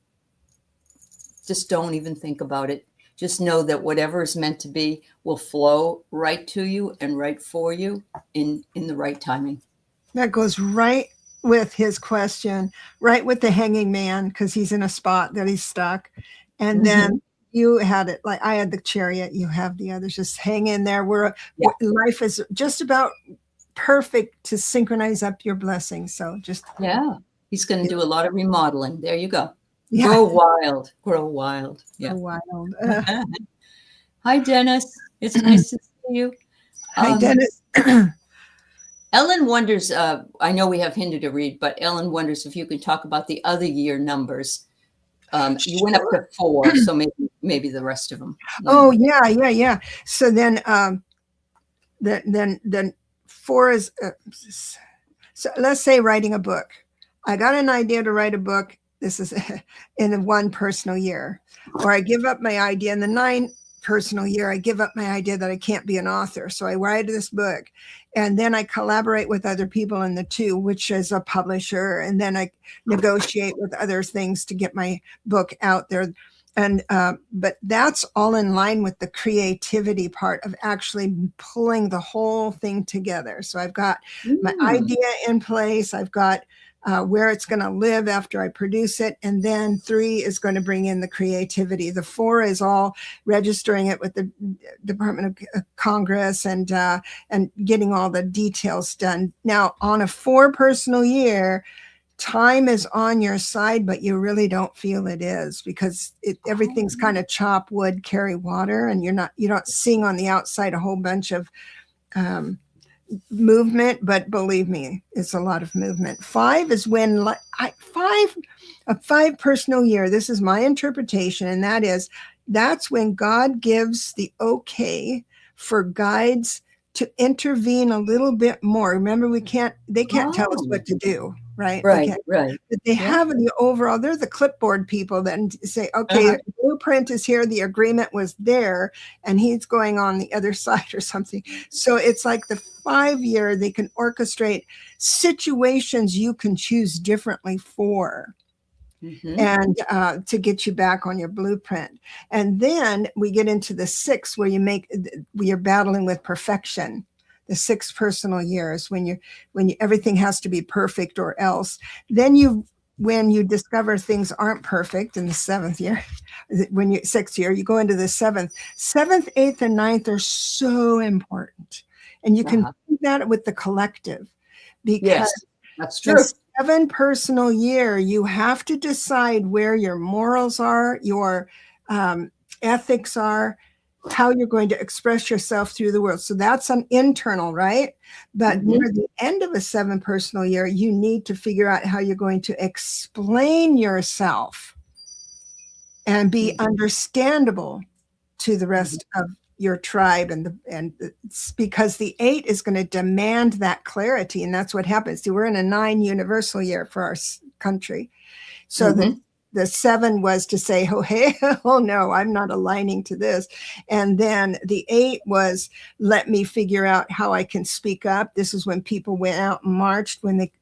Just don't even think about it. Just know that whatever is meant to be will flow right to you and right for you in the right timing. That goes right with his question, right with the hanging man, because he's in a spot that he's stuck. And then you had it, like I had the Chariot, you have the others. Just hang in there. Life is just about perfect to synchronize up your blessings. So just he's going to do a lot of remodeling. There you go. Grow wild. Grow wild. Yeah. Grow wild. Hi, Dennis. It's nice to see you. Hi, Dennis. Ellen wonders, I know we have Hindu to read, but Ellen wonders if you can talk about the other year numbers. You went up to 4, so maybe the rest of them. Oh, yeah. So then 4 is, so let's say writing a book. I got an idea to write a book. This is in the 1 personal year. Or I give up my idea in the 9 personal year. I give up my idea that I can't be an author. So I write this book. And then I collaborate with other people in the 2, which is a publisher. And then I negotiate with other things to get my book out there. And but that's all in line with the creativity part of actually pulling the whole thing together. So I've got my idea in place. I've got where it's going to live after I produce it. And then 3 is going to bring in the creativity. The 4 is all registering it with the Department of Congress and getting all the details done. Now, on a 4 personal year, time is on your side, but you really don't feel it is, because everything's kind of chop wood, carry water, and you're not seeing on the outside a whole bunch of movement, but believe me, it's a lot of movement. 5 is when a 5 personal year, this is my interpretation, and that's when God gives the okay for guides to intervene a little bit more. Remember, they can't tell us what to do, right? Right. But they have the overall, they're the clipboard people that say, okay, the blueprint is here, the agreement was there, and he's going on the other side or something. So it's like the 5 year, they can orchestrate situations you can choose differently for. And to get you back on your blueprint. And then we get into the 6 where you're battling with perfection. The 6 personal years when everything has to be perfect or else. Then when you discover things aren't perfect in the 7th year, 6th year, you go into the 7th. 7th, 8th, and 9th are so important. And you can do that with the collective, because that's true. 7 personal year, you have to decide where your morals are, your ethics are, how you're going to express yourself through the world. So that's an internal, right? But near the end of a 7 personal year, you need to figure out how you're going to explain yourself and be understandable to the rest of your tribe. And it's because the 8 is going to demand that clarity. And that's what happens. See, we're in a 9 universal year for our country. So the 7 was to say, oh, hey, oh no, I'm not aligning to this. And then the 8 was, let me figure out how I can speak up. This is when people went out and marched, when they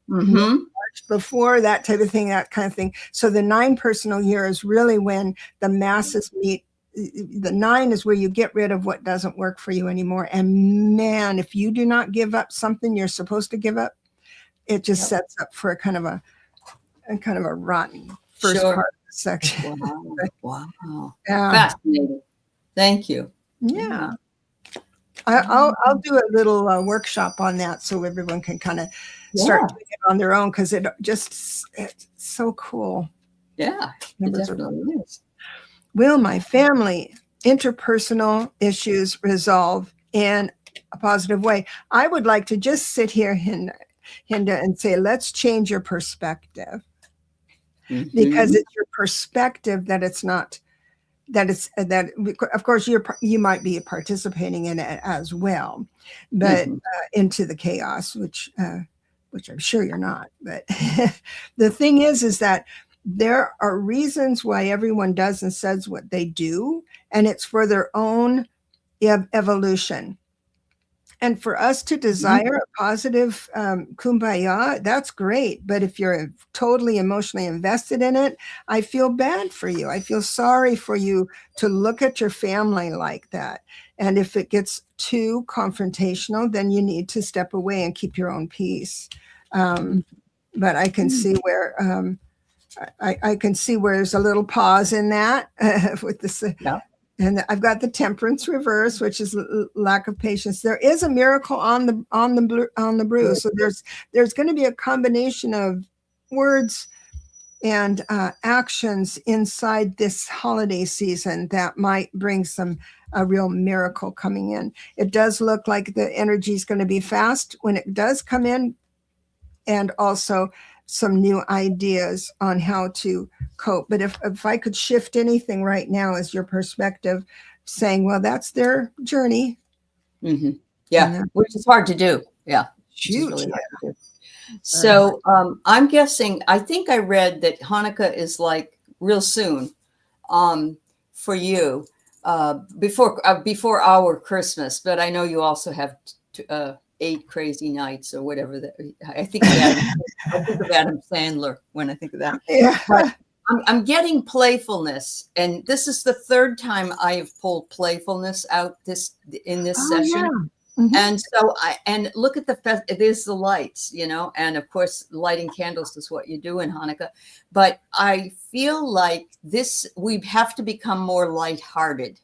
marched before, that type of thing, that kind of thing. So the 9 personal year is really when the masses meet. The 9 is where you get rid of what doesn't work for you anymore. And man, if you do not give up something you're supposed to give up, it just sets up for a kind of a rotten first part of the section. Wow. Fascinating. Thank you. Yeah. I'll do a little workshop on that so everyone can kind of start doing it on their own, because it's so cool. Yeah, it definitely is. Will my family interpersonal issues resolve in a positive way? I would like to just sit here, Hinda, and say, let's change your perspective. Because it's your perspective that it's not, that of course you might be participating in it as well, but into the chaos, which I'm sure you're not. But the thing is that there are reasons why everyone does and says what they do, and it's for their own evolution. And for us to desire a positive kumbaya, that's great. But if you're totally emotionally invested in it, I feel bad for you. I feel sorry for you to look at your family like that. And if it gets too confrontational, then you need to step away and keep your own peace. But I can see where I can see where there's a little pause in that with this. And I've got the temperance reverse, which is lack of patience. There is a miracle on the brew. So there's going to be a combination of words and actions inside this holiday season that might bring a real miracle coming in. It does look like the energy is going to be fast when it does come in, and also some new ideas on how to cope. But if I could shift anything right now, is your perspective saying, well, that's their journey. Yeah, which is hard to do. Yeah. Huge. Really hard to do. So I'm guessing, I think I read that Hanukkah is like real soon for you before our Christmas, but I know you also have 8 crazy nights or whatever. That I think of Adam Sandler when I think of that. Yeah. But I'm getting playfulness, and this is the 3rd time I have pulled playfulness out in this session. And so and look at it is the lights, and of course lighting candles is what you do in Hanukkah. But I feel like we have to become more lighthearted.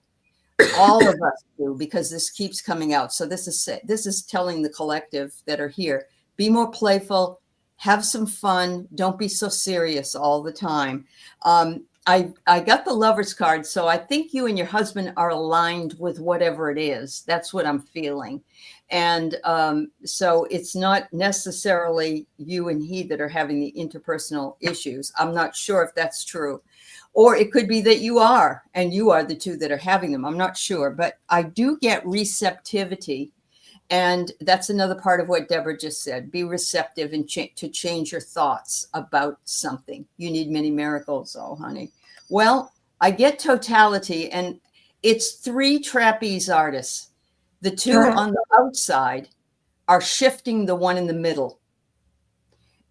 All of us do, because this keeps coming out. So this is telling the collective that are here, be more playful, have some fun. Don't be so serious all the time. I got the Lover's card, so I think you and your husband are aligned with whatever it is. That's what I'm feeling. And so it's not necessarily you and he that are having the interpersonal issues. I'm not sure if that's true. Or it could be that you are, and you are the two that are having them. I'm not sure, but I do get receptivity. And that's another part of what Debra just said. Be receptive and to change your thoughts about something. You need many miracles, oh, honey. Well, I get totality, and it's 3 trapeze artists. The 2 on the outside are shifting the one in the middle.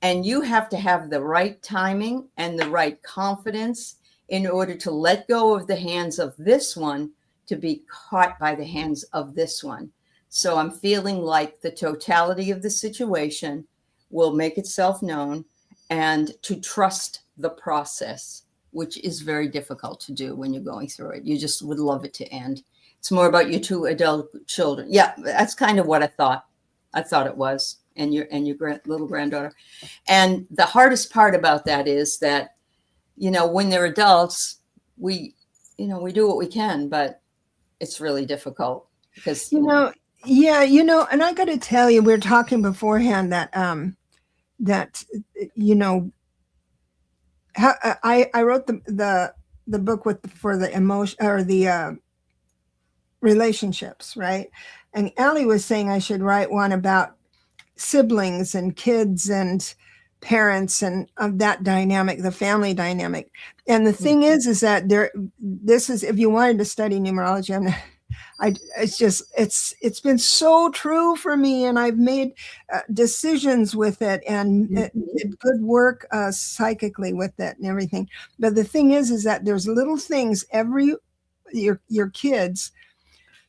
And you have to have the right timing and the right confidence in order to let go of the hands of this one to be caught by the hands of this one. So I'm feeling like the totality of the situation will make itself known, and to trust the process, which is very difficult to do when you're going through it. You just would love it to end. It's more about your 2 adult children. Yeah, that's kind of what I thought. I thought it was, and your little granddaughter. And the hardest part about that is that, when they're adults, we do what we can, but it's really difficult because, yeah, and I got to tell you, we were talking beforehand that, how I wrote the book for the emotion or the relationships, right? And Aley was saying I should write one about siblings and kids and parents and of that dynamic, the family dynamic. And the thing is that this is, if you wanted to study numerology, it's been so true for me, and I've made decisions with it and did good work psychically with it and everything. But the thing is that there's little things your kids,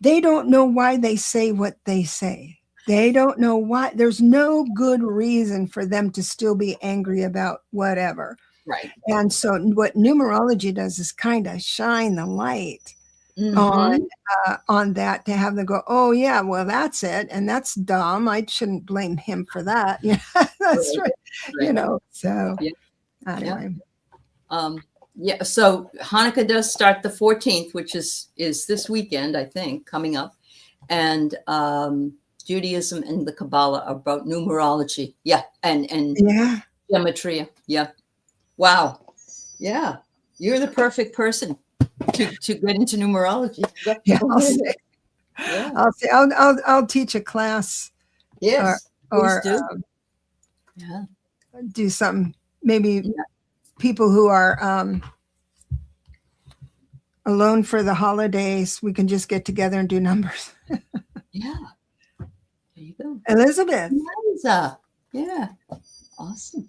they don't know why they say what they say. They don't know why. There's no good reason for them to still be angry about whatever. Right. And so what numerology does is kind of shine the light on that, to have them go, oh yeah, well, that's it. And that's dumb. I shouldn't blame him for that. Yeah, that's right. So anyway. Yeah. So Hanukkah does start the 14th, which is this weekend, I think, coming up. And Judaism and the Kabbalah are about numerology. Yeah. And gematria. Yeah. Wow. Yeah. You're the perfect person to get into numerology. Yeah. I'll teach a class. Yes. Or do something, maybe people who are alone for the holidays, we can just get together and do numbers. Yeah. There you go. Elizabeth. Liza. Yeah. Awesome.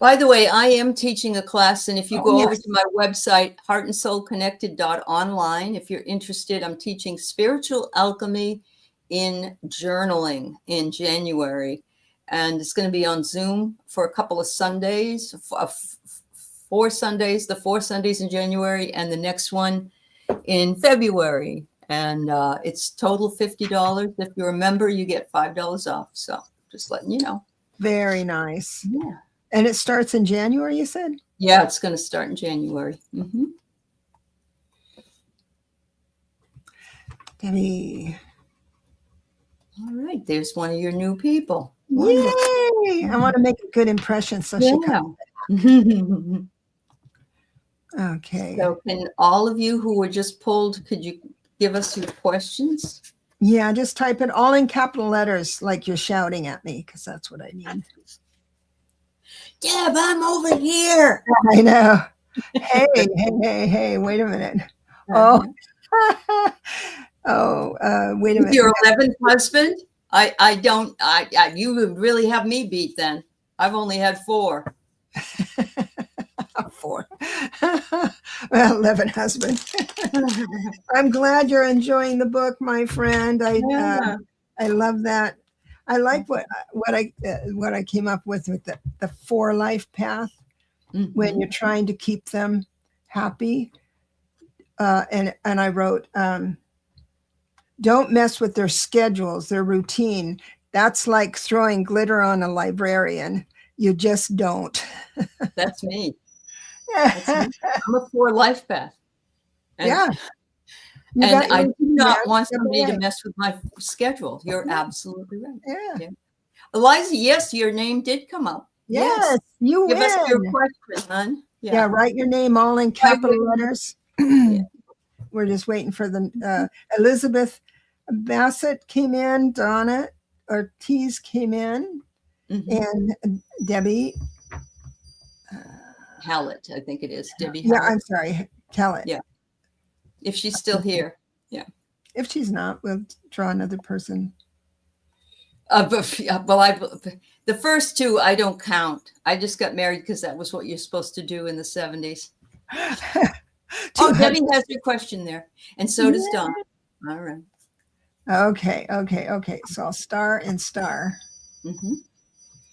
By the way, I am teaching a class, and if you go over to my website, heartandsoulconnected.online, if you're interested, I'm teaching spiritual alchemy in journaling in January. And it's going to be on Zoom for a couple of Sundays, 4 Sundays, the 4 Sundays in January, and the next one in February. And it's total $50. If you're a member, you get $5 off. So just letting you know. Very nice. Yeah. And it starts in January, you said? Yeah, it's going to start in January. Debbie. All right. There's one of your new people. Yay! I want to make a good impression, so she comes. Okay. So can all of you who were just pulled, could you give us your questions? Yeah, just type it all in capital letters like you're shouting at me, because that's what I need. Deb, I'm over here. I know. Hey, wait a minute. Wait a minute. Your 11th husband? You would really have me beat then. I've only had 4. 4. Well, 11 husband. I'm glad you're enjoying the book, my friend. I love that. I like what I came up with the 4 life path, when you're trying to keep them happy. And I wrote, don't mess with their schedules, their routine. That's like throwing glitter on a librarian. You just don't. That's me. I'm a 4 life path. And, and I do not want somebody to mess with my schedule. You're absolutely right. Yeah. Eliza, yes, your name did come up. Yes, you Give win. us your question, hon. Yeah, write your name all in capital letters. We're just waiting for the Elizabeth Bassett came in, Donna Ortiz came in, and Debbie Hallett, I think it is. Debbie Hallett. Yeah, I'm sorry, Hallett. Yeah. If she's still here. Yeah. If she's not, we'll draw another person. The first 2 I don't count. I just got married because that was what you're supposed to do in the 70s. Debbie has your question there, and so does Don. All right. Okay. So I'll star and star.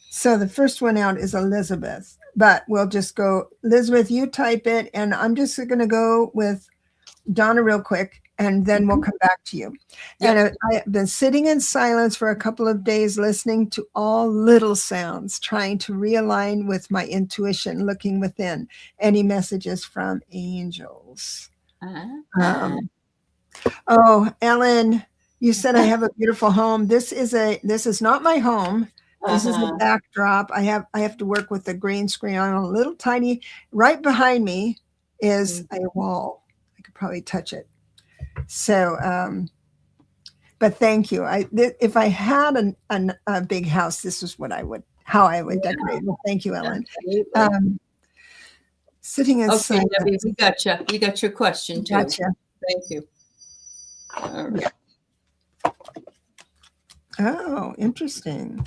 So the first one out is Elizabeth, but we'll just go, Elizabeth, you type it, and I'm just going to go with Donna real quick, and then we'll come back to you. And I've been sitting in silence for a couple of days, listening to all little sounds, trying to realign with my intuition, looking within. Any messages from angels? Oh, Ellen, you said I have a beautiful home. This is not my home. This is a backdrop. I have to work with the green screen on a little tiny, right behind me is a wall. I could probably touch it. So, but thank you. If I had a big house, this is what how I would decorate. Well, thank you, Ellen. Sitting inside. Okay, Debbie, we got you. You got your question too. Gotcha. Thank you. All right. Oh, interesting.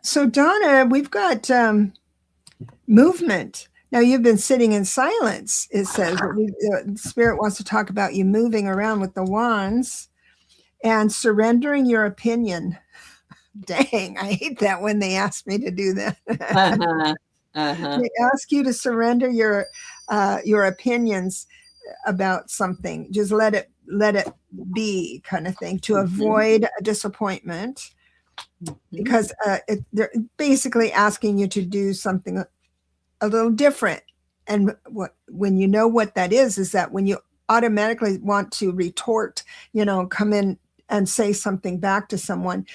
So Donna, we've got movement. Now you've been sitting in silence, it says, but Spirit wants to talk about you moving around with the wands and surrendering your opinion. Dang, I hate that when they ask me to do that. They ask you to surrender your opinions about something. Just let it be, kind of thing, to avoid a disappointment, because they're basically asking you to do something a little different. And when you know what that is that when you automatically want to retort, come in and say something back to someone,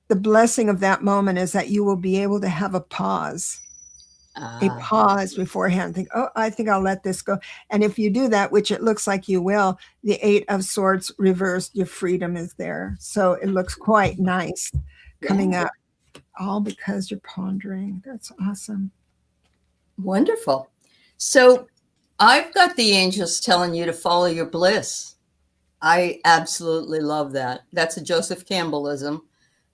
the blessing of that moment is that you will be able to have a pause beforehand. Think, oh, I think I'll let this go. And if you do that, which it looks like you will, the 8 of Swords reversed, your freedom is there. So it looks quite nice coming up, all because you're pondering. That's awesome. Wonderful. So I've got the angels telling you to follow your bliss. I absolutely love that. That's a Joseph Campbellism.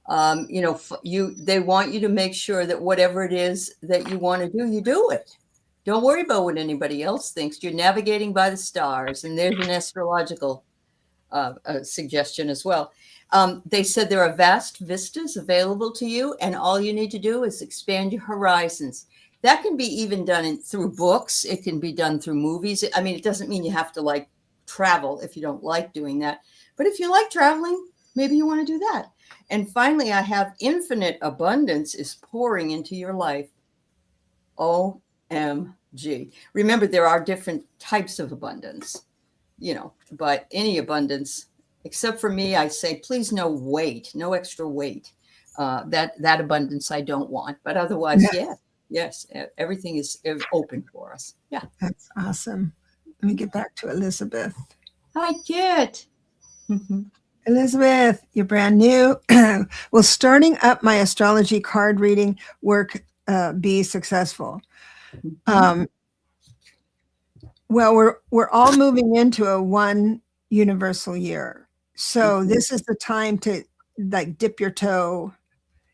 They want you to make sure that whatever it is that you want to do, you do it. Don't worry about what anybody else thinks. You're navigating by the stars, and there's an astrological suggestion as well. They said there are vast vistas available to you, and all you need to do is expand your horizons. That can be even done through books. It can be done through movies. I mean, it doesn't mean you have to travel if you don't like doing that. But if you like traveling, maybe you want to do that. And finally, I have infinite abundance is pouring into your life. OMG. Remember, there are different types of abundance, but any abundance, except for me, I say, please, no weight, no extra weight. That abundance I don't want. But otherwise, yes, everything is open for us. Yeah. That's awesome. Let me get back to Elizabeth. Hi, Kit. Elizabeth, you're brand new. Will starting up my astrology card reading work be successful? Well, we're all moving into a one universal year. So this is the time to dip your toe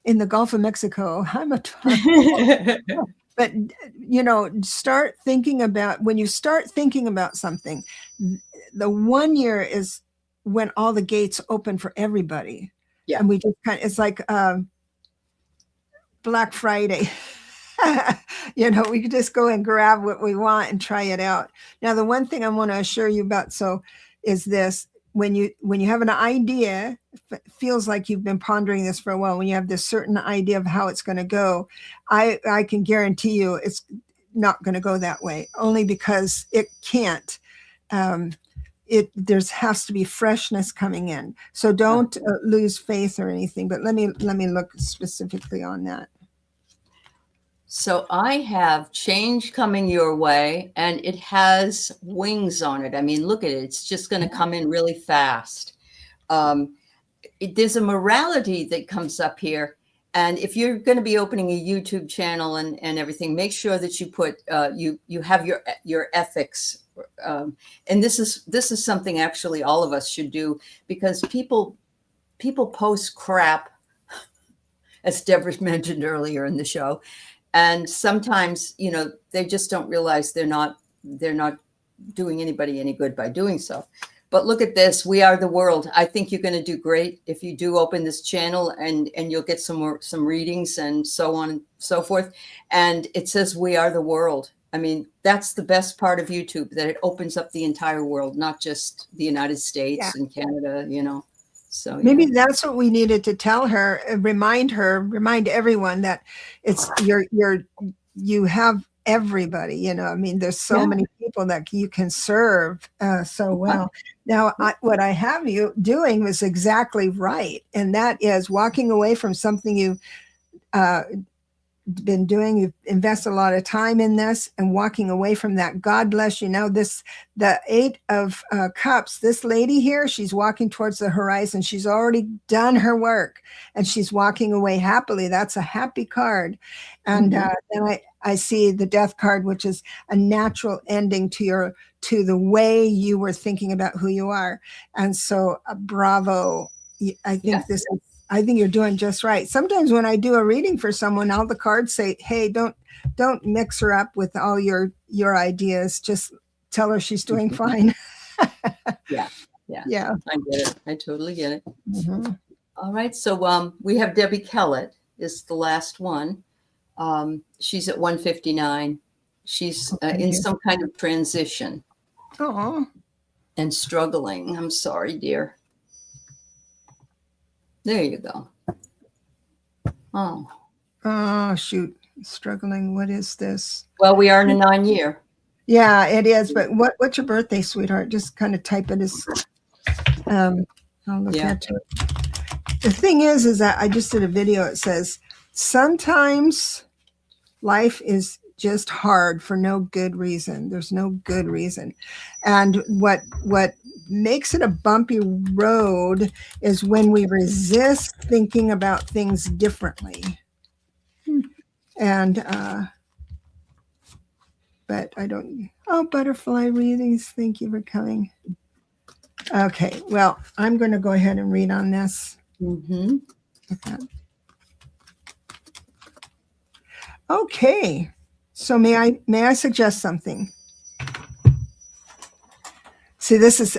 in the Gulf of Mexico. But start thinking about, when you start thinking about something, the 1 year is when all the gates open for everybody. Yeah. And we just it's like Black Friday. We could just go and grab what we want and try it out. Now, the one thing I want to assure you about is this: when you have an idea, feels like you've been pondering this for a while, when you have this certain idea of how it's going to go, I can guarantee you it's not going to go that way, only because it can't. There has to be freshness coming in. So don't lose faith or anything, but let me look specifically on that. So I have change coming your way, and it has wings on it. I mean, look at it. It's just going to come in really fast. There's a morality that comes up here. And if you're going to be opening a YouTube channel and everything, make sure that you put, you have your ethics. And this is something actually all of us should do, because people post crap, as Debra mentioned earlier in the show. And sometimes, they just don't realize they're not doing anybody any good by doing so. But look at this. We are the world. I think you're going to do great if you do open this channel, and you'll get some readings and so on and so forth. And it says we are the world. I mean, that's the best part of YouTube, that it opens up the entire world, not just the United States and Canada, So maybe that's what we needed to tell her, remind everyone that it's you have everybody, you know. I mean, there's so many people that you can serve so well. Now, what I have you doing was exactly right. And that is walking away from something you been doing. You've invested a lot of time in this and walking away from that. God bless you. Now the 8 of Cups, this lady here, she's walking towards the horizon. She's already done her work and she's walking away happily. That's a happy card. And then I see the Death card, which is a natural ending to the way you were thinking about who you are. And so bravo. I think I think you're doing just right. Sometimes when I do a reading for someone, all the cards say, hey, don't mix her up with all your ideas. Just tell her she's doing fine. Yeah. I get it. I totally get it. All right. So we have Debbie Kellett is the last one. She's at 159. She's in some kind of transition. Oh. And struggling. I'm sorry, dear. There you go. Oh, shoot. Struggling. What is this? Well, we are in a 9-year. Yeah, it is. But what's your birthday, sweetheart? Just kind of type it as I'll look at it. The thing is that I just did a video. It says, sometimes life is just hard for no good reason. There's no good reason. And what makes it a bumpy road is when we resist thinking about things differently. And but I don't. Oh, butterfly readings. Thank you for coming. Okay, well, I'm going to go ahead and read on this. Okay, so may I suggest something? See, this is,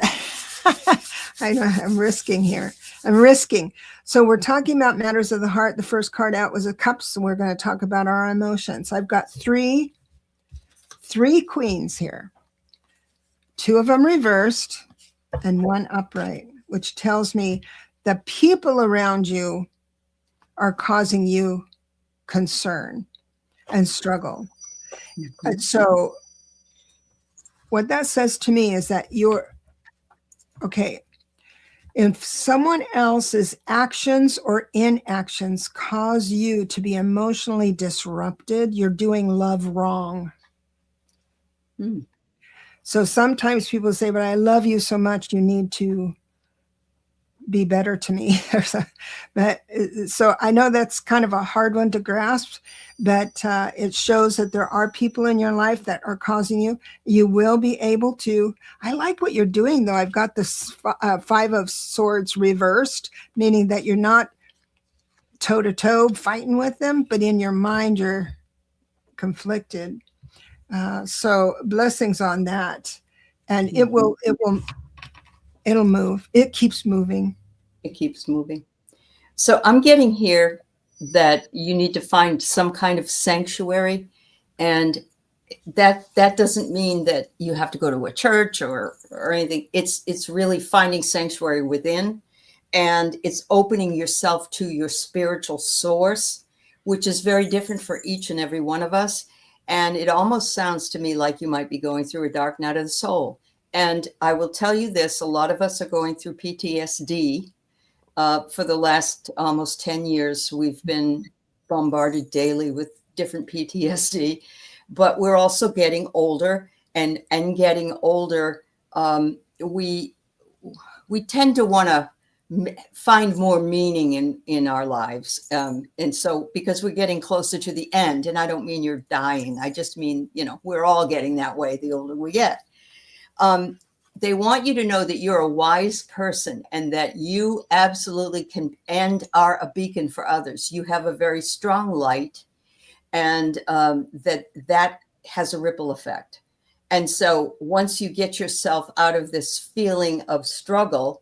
I know I'm risking here. I'm risking. So we're talking about matters of the heart. The first card out was a Cups, and we're going to talk about our emotions. I've got three queens here. 2 of them reversed and 1 upright, which tells me the people around you are causing you concern and struggle. And so what that says to me is that if someone else's actions or inactions cause you to be emotionally disrupted, you're doing love wrong. So sometimes people say, but I love you so much, you need to be better to me. But so I know that's kind of a hard one to grasp, but it shows that there are people in your life that are causing you. You will be able to. I like what you're doing, though. I've got this 5 of Swords reversed, meaning that you're not toe-to-toe fighting with them, but in your mind you're conflicted. So blessings on that. And it'll move. It keeps moving. It keeps moving. So I'm getting here that you need to find some kind of sanctuary, and that doesn't mean that you have to go to a church or anything. It's really finding sanctuary within, and it's opening yourself to your spiritual source, which is very different for each and every one of us. And it almost sounds to me like you might be going through a dark night of the soul. And I will tell you this, a lot of us are going through PTSD. For the last almost 10 years, we've been bombarded daily with different PTSD, but we're also getting older, and getting older, we tend to want to find more meaning in our lives. And so because we're getting closer to the end, and I don't mean you're dying, I just mean, we're all getting that way the older we get. They want you to know that you're a wise person and that you absolutely can and are a beacon for others. You have a very strong light, and that has a ripple effect. And so once you get yourself out of this feeling of struggle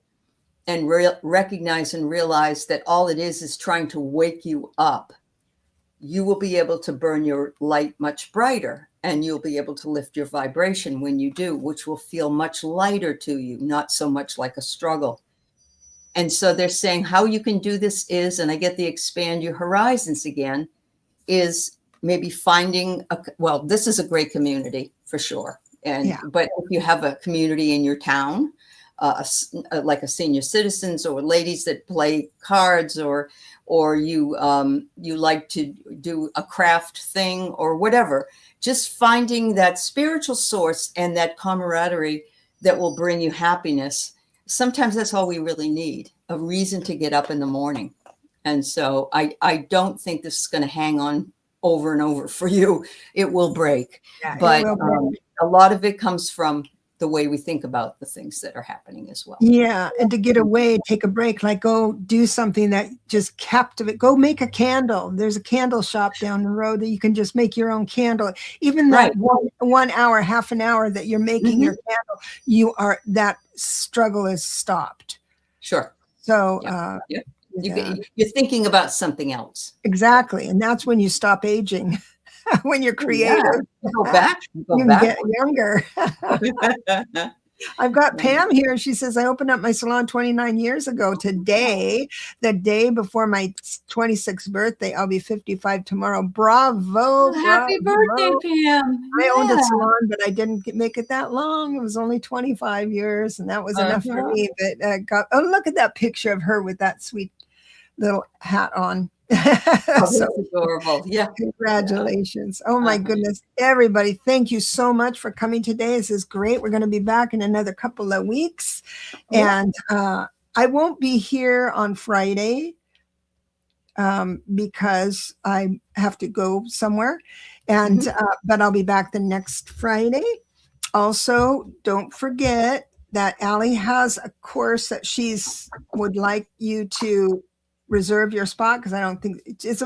and recognize and realize that all it is trying to wake you up, you will be able to burn your light much brighter, and you'll be able to lift your vibration when you do, which will feel much lighter to you, not so much like a struggle. And so they're saying how you can do this is, and I get the expand your horizons again, is maybe finding well, this is a great community for sure. And, but if you have a community in your town, like a senior citizens or ladies that play cards, or you like to do a craft thing or whatever, just finding that spiritual source and that camaraderie that will bring you happiness. Sometimes that's all we really need, a reason to get up in the morning. And so I don't think this is going to hang on over and over for you. It will break. Yeah, but a lot of it comes from the way we think about the things that are happening as well. Yeah. And to get away, take a break, like go do something that just captivate. Go make a candle. There's a candle shop down the road that you can just make your own candle. Even that 1 hour, half an hour that you're making your candle, that struggle is stopped. Sure. So, you're thinking about something else. Exactly. And that's when you stop aging. When you're creative, go back, you can get younger. I've got Pam here. She says, I opened up my salon 29 years ago today, the day before my 26th birthday. I'll be 55 tomorrow. Bravo. Happy birthday, Pam. I owned a salon, but I didn't make it that long. It was only 25 years, and that was enough for me. But look at that picture of her with that sweet little hat on. That's adorable. Yeah. Congratulations. Oh my goodness. Everybody, thank you so much for coming today. This is great. We're going to be back in another couple of weeks. And I won't be here on Friday because I have to go somewhere. And but I'll be back the next Friday. Also, don't forget that Aley has a course that would like you to reserve your spot, because I don't think it's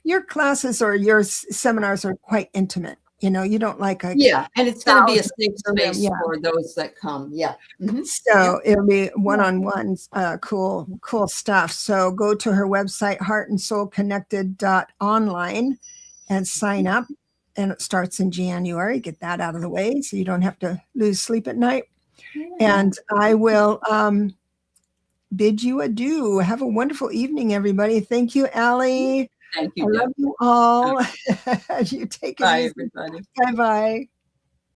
your classes or your seminars are quite intimate. You don't like and it's going to be a safe space for those that come. So it'll be one-on-ones, cool stuff. So go to her website, heartandsoulconnected.online, and sign up. And it starts in January. Get that out of the way so you don't have to lose sleep at night. And I will bid you adieu. Have a wonderful evening, everybody. Thank you, Aley. Thank you. I love you all. You take it easy. Bye, everybody. Bye-bye.